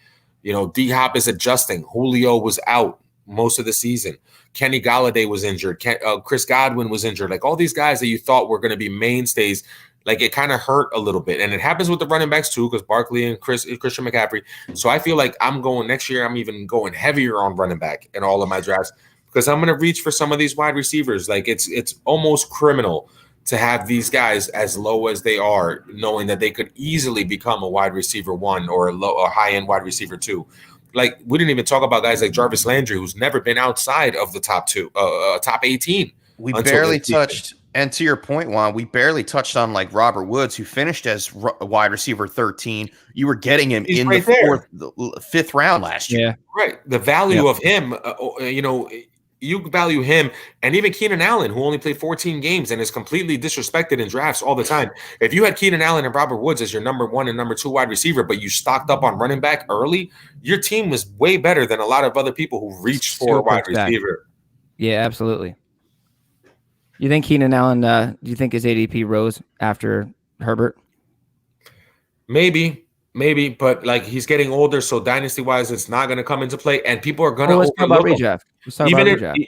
D-Hop is adjusting. Julio was out most of the season. Kenny Galladay was injured. Chris Godwin was injured. Like, all these guys that you thought were going to be mainstays, like, it kind of hurt a little bit. And it happens with the running backs too, because Barkley and Christian McCaffrey. So I feel like next year I'm even going heavier on running back in all of my drafts, because I'm going to reach for some of these wide receivers. Like, it's almost criminal to have these guys as low as they are, knowing that they could easily become a wide receiver 1 or a high-end wide receiver 2. Like, we didn't even talk about guys like Jarvis Landry, who's never been outside of the top 18. We barely touched, and to your point, Juan, we barely touched on like Robert Woods, who finished as wide receiver 13. You were getting him in the 5th round last year. Yeah, right. The value of him, you value him, and even Keenan Allen, who only played 14 games and is completely disrespected in drafts all the time. If you had Keenan Allen and Robert Woods as your number 1 and number 2 wide receiver, but you stocked up on running back early, your team was way better than a lot of other people who reached for a wide receiver. Yeah, absolutely. You think Keenan Allen, do you think his ADP rose after Herbert? Maybe, but like, he's getting older, so dynasty-wise, it's not going to come into play, and people are going to overlook him.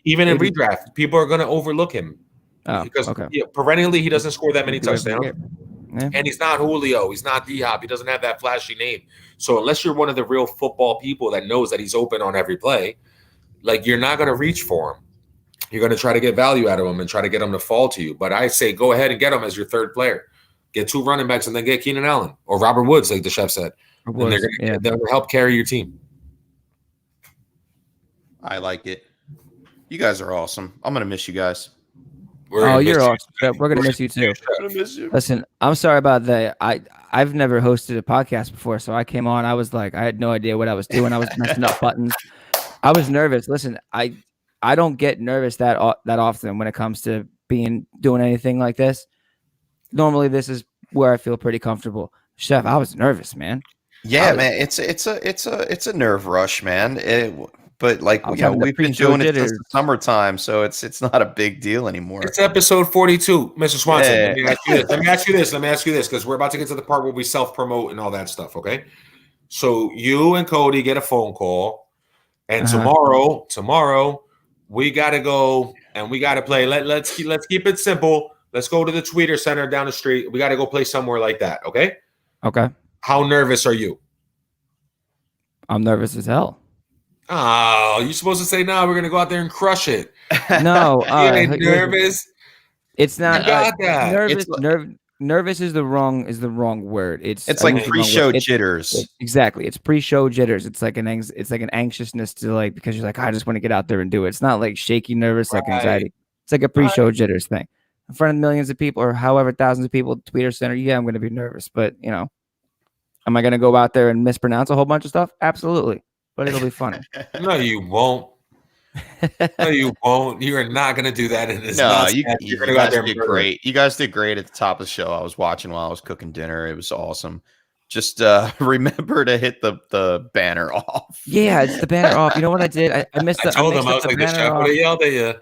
Even in redraft, people are going to overlook him because perennially he doesn't score that many touchdowns, and he's not Julio, he's not D-Hop, he doesn't have that flashy name. So unless you're one of the real football people that knows that he's open on every play, like, you're not going to reach for him. You're going to try to get value out of him and try to get him to fall to you. But I say go ahead and get him as your 3rd player. Get 2 running backs and then get Keenan Allen or Robert Woods, like the chef said. And they're going to help carry your team. I like it. You guys are awesome. I'm going to miss you guys. You're awesome. We're going to miss you too. Listen, I'm sorry about that. I've never hosted a podcast before, so I came on. I was like, I had no idea what I was doing. I was messing up buttons. I was nervous. Listen, I don't get nervous that often when it comes to doing anything like this. Normally, this is where I feel pretty comfortable. Chef, I was nervous, man. Yeah, man, it's a nerve rush, man. But like, we've been doing it since the summertime, so it's not a big deal anymore. It's episode 42, Mr. Swanson. Yeah. Let me ask you this, because we're about to get to the part where we self-promote and all that stuff. Okay, so you and Cody get a phone call, and tomorrow. We got to go and we got to play. Let's keep it simple. Let's go to the Tweeter Center down the street. We got to go play somewhere like that, okay? Okay. How nervous are you? I'm nervous as hell. Oh, you're supposed to say, no, we're going to go out there and crush it. No, You ain't nervous. it's not. You got that. Nervous is the wrong word. It's like pre-show jitters. Exactly. It's pre-show jitters. It's like an anxiousness to like, because you're like, I just want to get out there and do it. It's not like shaky nervous, like anxiety. It's like a pre-show jitters thing. In front of millions of people or however thousands of people at Tweeter Center, yeah, I'm going to be nervous. But, you know, am I going to go out there and mispronounce a whole bunch of stuff? Absolutely. But it'll be funny. No, you won't. No, you won't. You are not going to do that. And you guys did great. You guys did great at the top of the show. I was watching while I was cooking dinner. It was awesome. Just remember to hit the banner off. Yeah, it's the banner off. You know what I did? I missed. I told him, I was like, the chef would have yelled at you.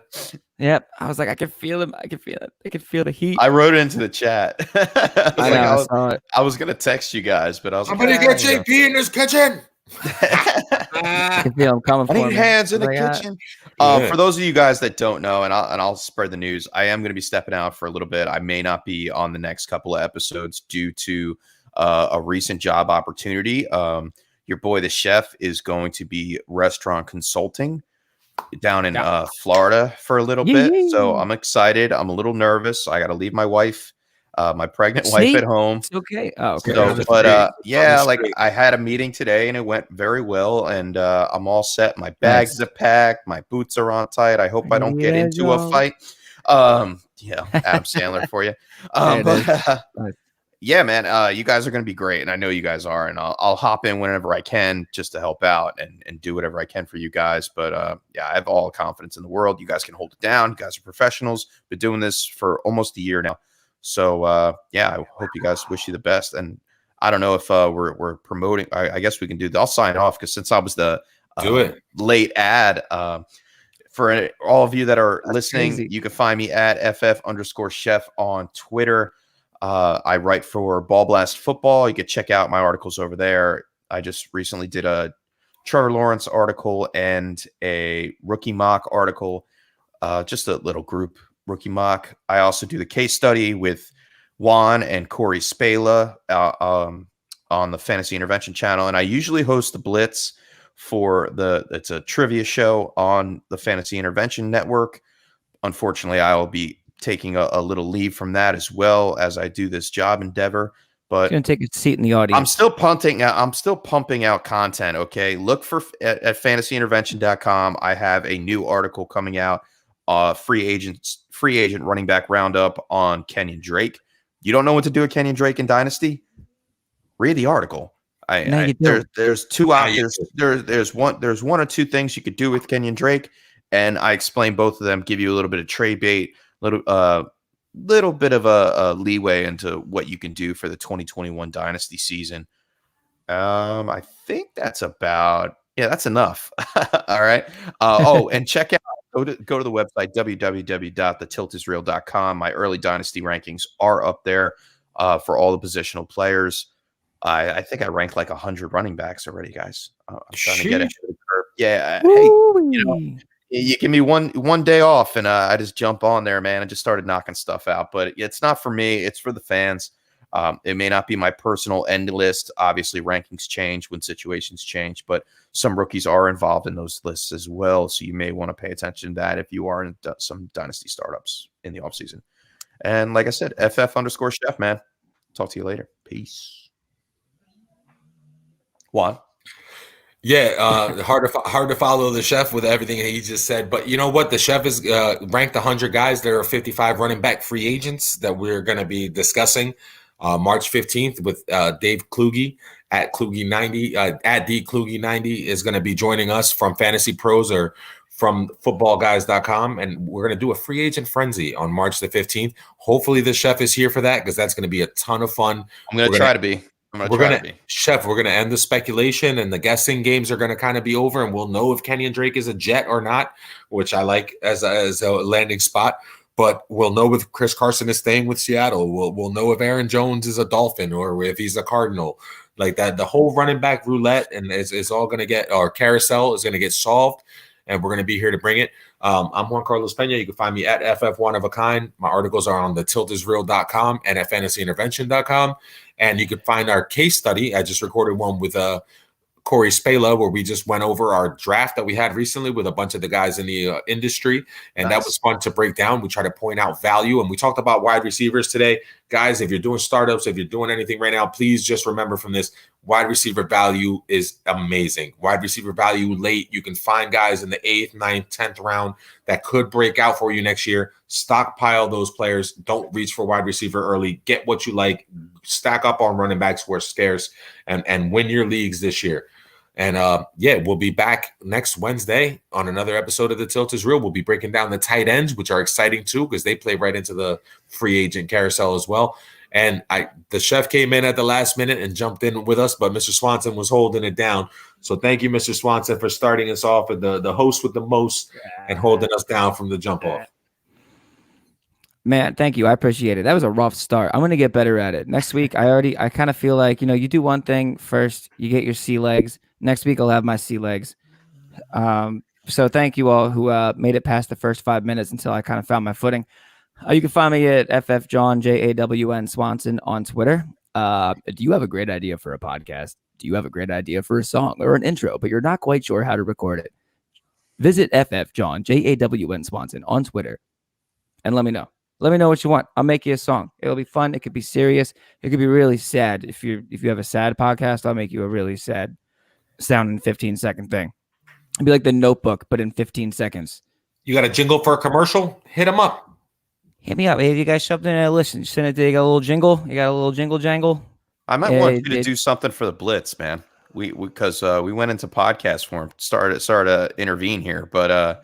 Yep. I was like, I could feel him. I could feel it. I could feel the heat. I wrote it into the chat. I saw it. I was gonna text you guys, but I was somebody get JP in this kitchen. I can feel him coming for me. I need hands in the kitchen. For those of you guys that don't know, and I'll spread the news, I am going to be stepping out for a little bit. I may not be on the next couple of episodes due to a recent job opportunity. Your boy, the chef, is going to be restaurant consulting down in Florida for a little bit. So I'm excited. I'm a little nervous. I got to leave my wife. My pregnant wife at home. It's okay. Oh, okay. So, but yeah, like I had a meeting today and it went very well, and I'm all set. My bags are packed. My boots are on tight. I hope I don't get into a fight. Yeah, Adam Sandler for you. Yeah, man, you guys are going to be great, and I know you guys are, and I'll hop in whenever I can just to help out and do whatever I can for you guys. But yeah, I have all the confidence in the world. You guys can hold it down. You guys are professionals. Been doing this for almost a year now. So yeah, I hope you guys, wish you the best. And I don't know if we're promoting. I guess we can do. I'll sign off because since I was the late ad, for all of you that are listening, crazy. You can find me at ff_chef on Twitter. I write for Ball Blast Football. You can check out my articles over there. I just recently did a Trevor Lawrence article and a rookie mock article. Just a little group rookie mock. I also do the case study with Juan and Corey Spala on the Fantasy Intervention channel, and I usually host the Blitz for it's a trivia show on the Fantasy Intervention Network. Unfortunately, I will be taking a little leave from that as well as I do this job endeavor. But gonna take a seat in the audience. I'm still pumping out content. Okay, look for at fantasyintervention.com. I have a new article coming out. Free agent running back roundup on Kenyon Drake. You don't know what to do with Kenyon Drake in Dynasty? Read the article. There's two options. There's one or two things you could do with Kenyon Drake, and I explain both of them. Give you a little bit of trade bait, little bit of a leeway into what you can do for the 2021 Dynasty season. I think that's that's enough. All right. And check out. Go to the website, www.thetiltisreal.com. My early dynasty rankings are up there for all the positional players. I think I ranked like 100 running backs already, guys. I'm trying to get ahead of the curve. Yeah. Hey, you give me one day off, and I just jump on there, man, and just started knocking stuff out. But it's not for me. It's for the fans. It may not be my personal end list. Obviously, rankings change when situations change, but some rookies are involved in those lists as well. So you may want to pay attention to that if you are in some dynasty startups in the offseason. And like I said, ff_chef, man. Talk to you later. Peace. Juan. Yeah, hard to follow the chef with everything he just said. But you know what? The chef is ranked 100 guys. There are 55 running back free agents that we're going to be discussing March 15th with Dave Kluge at Kluge90. At DKluge90 is going to be joining us from Fantasy Pros or from footballguys.com. And we're going to do a free agent frenzy on March the 15th. Hopefully the chef is here for that because that's going to be a ton of fun. I'm going to try to be. Chef, we're going to end the speculation and the guessing games are going to kind of be over, and we'll know if Kenyon Drake is a Jet or not, which I like as a landing spot. But we'll know if Chris Carson is staying with Seattle. We'll know if Aaron Jones is a Dolphin or if he's a Cardinal. Like that, the whole running back roulette and is all going to get, or carousel is going to get solved, and we're going to be here to bring it. I'm Juan Carlos Pena. You can find me at FF1OfAKind. My articles are on thetiltisreal.com and at fantasyintervention.com. And you can find our case study. I just recorded one with Corey Spala, where we just went over our draft that we had recently with a bunch of the guys in the industry. And that was fun to break down. We try to point out value. And we talked about wide receivers today. Guys, if you're doing startups, if you're doing anything right now, please just remember from this, wide receiver value is amazing. Wide receiver value late. You can find guys in the 8th, 9th, 10th round that could break out for you next year. Stockpile those players. Don't reach for wide receiver early. Get what you like. Stack up on running backs who are scarce and win your leagues this year. And we'll be back next Wednesday on another episode of The Tilt is Real. We'll be breaking down the tight ends, which are exciting too, because they play right into the free agent carousel as well. And the chef came in at the last minute and jumped in with us, but Mr. Swanson was holding it down. So thank you, Mr. Swanson, for starting us off with the host with the most and holding us down from the jump off. Man, thank you. I appreciate it. That was a rough start. I'm going to get better at it. Next week, I kind of feel like, you do one thing first, you get your sea legs. Next week, I'll have my sea legs. So thank you all who made it past the first 5 minutes until I kind of found my footing. You can find me at FFJawn, JAWN Swanson on Twitter. Do you have a great idea for a podcast? Do you have a great idea for a song or an intro, but you're not quite sure how to record it? Visit FFJawn, JAWN Swanson on Twitter and let me know. Let me know what you want. I'll make you a song. It'll be fun. It could be serious. It could be really sad. If you have a sad podcast, I'll make you a really sad sounding 15-second thing. It'd be like The Notebook, but in 15 seconds. You got a jingle for a commercial? Hit them up. Hit me up. Hey, if you guys something to listen, send it to you. Got a little jingle? You got a little jingle jangle? I might want you to do something for the Blitz, man. Because we went into podcast form, started to intervene here, but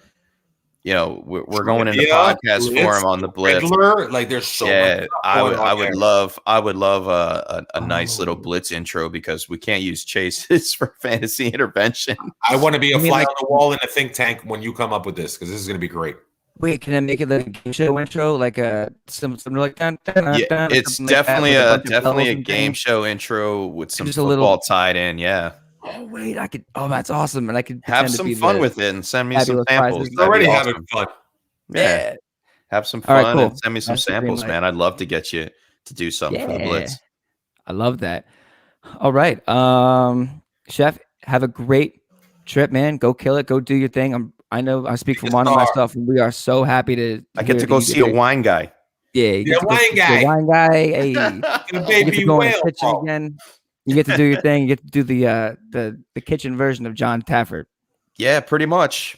we're going into podcast form on the Blitz. Riddler, like there's so much. I would love a nice little Blitz intro because we can't use chases for fantasy intervention. I want to be a fly on the wall in a think tank when you come up with this because this is going to be great. Wait, can I make it like a game show intro, like something like that? Yeah, it's definitely a game show intro with some football tied in. Yeah. Oh wait, I could. Oh, that's awesome, and I could have some fun with it and send me some samples. Already having fun. Yeah, have some fun and send me some samples, man. I'd love to get you to do something for the Blitz. I love that. All right, Chef, have a great trip, man. Go kill it. Go do your thing. I know I speak for one of myself, and we are so happy to. I get to go see a wine guy. Yeah, wine guy. Wine guy. Hey, you get to go in the kitchen again. You get to do your thing. You get to do the kitchen version of John Tafford. Yeah, pretty much.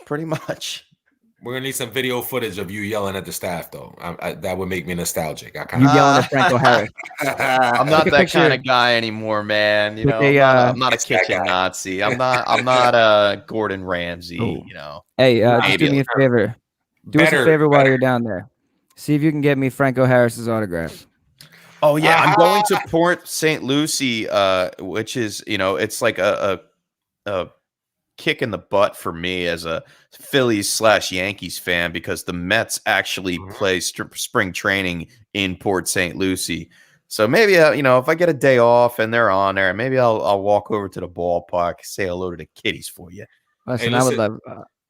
We're gonna need some video footage of you yelling at the staff, though. That would make me nostalgic. You yelling at Franco Harris. I'm not that kind of guy anymore, man. I'm not a kitchen Nazi. I'm not Gordon Ramsay. Hey, just do me a favor. Do us a favor while you're down there. See if you can get me Franco Harris's autograph. Oh yeah, I'm going to Port St. Lucie, which is it's like a kick in the butt for me as a Phillies/Yankees fan because the Mets actually play spring training in Port St. Lucie. So maybe if I get a day off and they're on there, maybe I'll walk over to the ballpark, say hello to the kiddies for you. Listen, I would love,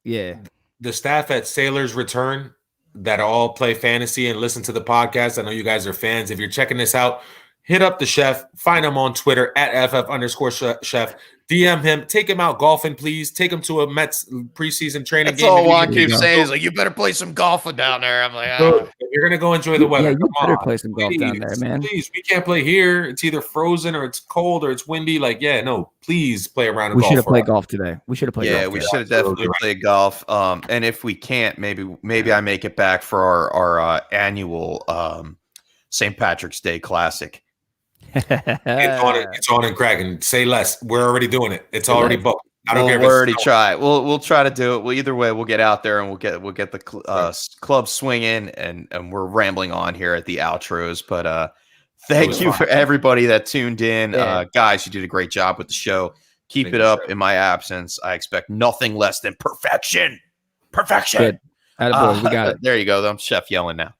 the staff at Sailors Return that all play fantasy and listen to the podcast. I know you guys are fans. If you're checking this out, hit up the chef. Find him on Twitter at @FF_chef. DM him. Take him out golfing, please. Take him to a Mets preseason training game. That's all Juan keeps saying is like, you better play some golf down there. I'm like, if you're going to go enjoy the weather. Yeah, you better play some golf down there, man. Please, we can't play here. It's either frozen or it's cold or it's windy. Please play around. We should have played golf today. We should have played golf. Yeah, we should have definitely played golf. And if we can't, maybe I make it back for our annual St. Patrick's Day Classic. It's on and cracking. Say less. We're already doing it. It's already booked. I don't care. We'll already try. We'll try to do it. Well, either way, we'll get out there and we'll get the club swinging, and we're rambling on here at the outros. But thank you for everybody that tuned in, guys. You did a great job with the show. Keep it up in my absence. I expect nothing less than perfection. Perfection. Good. Attaboy, we got it. There you go. I'm chef yelling now.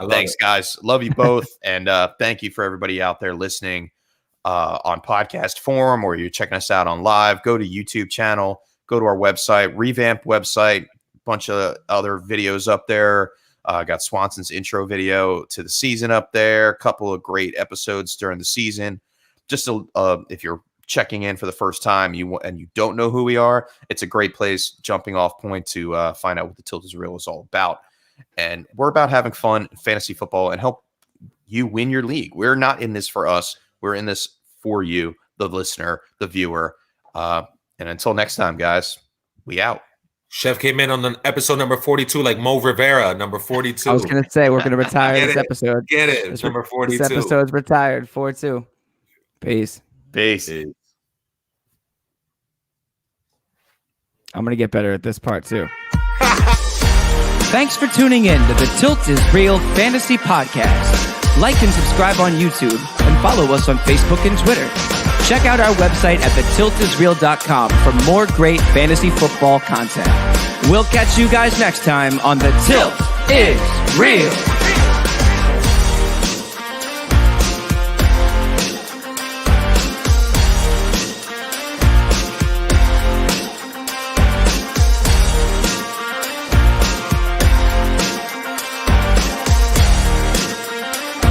Thanks, guys. Love you both. And thank you for everybody out there listening on podcast form, or you're checking us out on live. Go to YouTube channel, go to our website, revamped website, bunch of other videos up there. Got Swanson's intro video to the season up there. A couple of great episodes during the season. Just if you're checking in for the first time, and you don't know who we are, it's a great place, jumping off point to find out what the Tilt is Real is all about. And we're about having fun in fantasy football and help you win your league. We're not in this for us. We're in this for you, the listener, the viewer. And until next time, guys, we out. Chef came in on the episode number 42, like Mo Rivera, number 42. I was going to say, we're going to retire this episode. Get it. It's number 42. This episode's retired. 4-2. Peace. Peace. I'm going to get better at this part, too. Thanks for tuning in to the Tilt is Real Fantasy Podcast. Like and subscribe on YouTube and follow us on Facebook and Twitter. Check out our website at thetiltisreal.com for more great fantasy football content. We'll catch you guys next time on The Tilt is Real.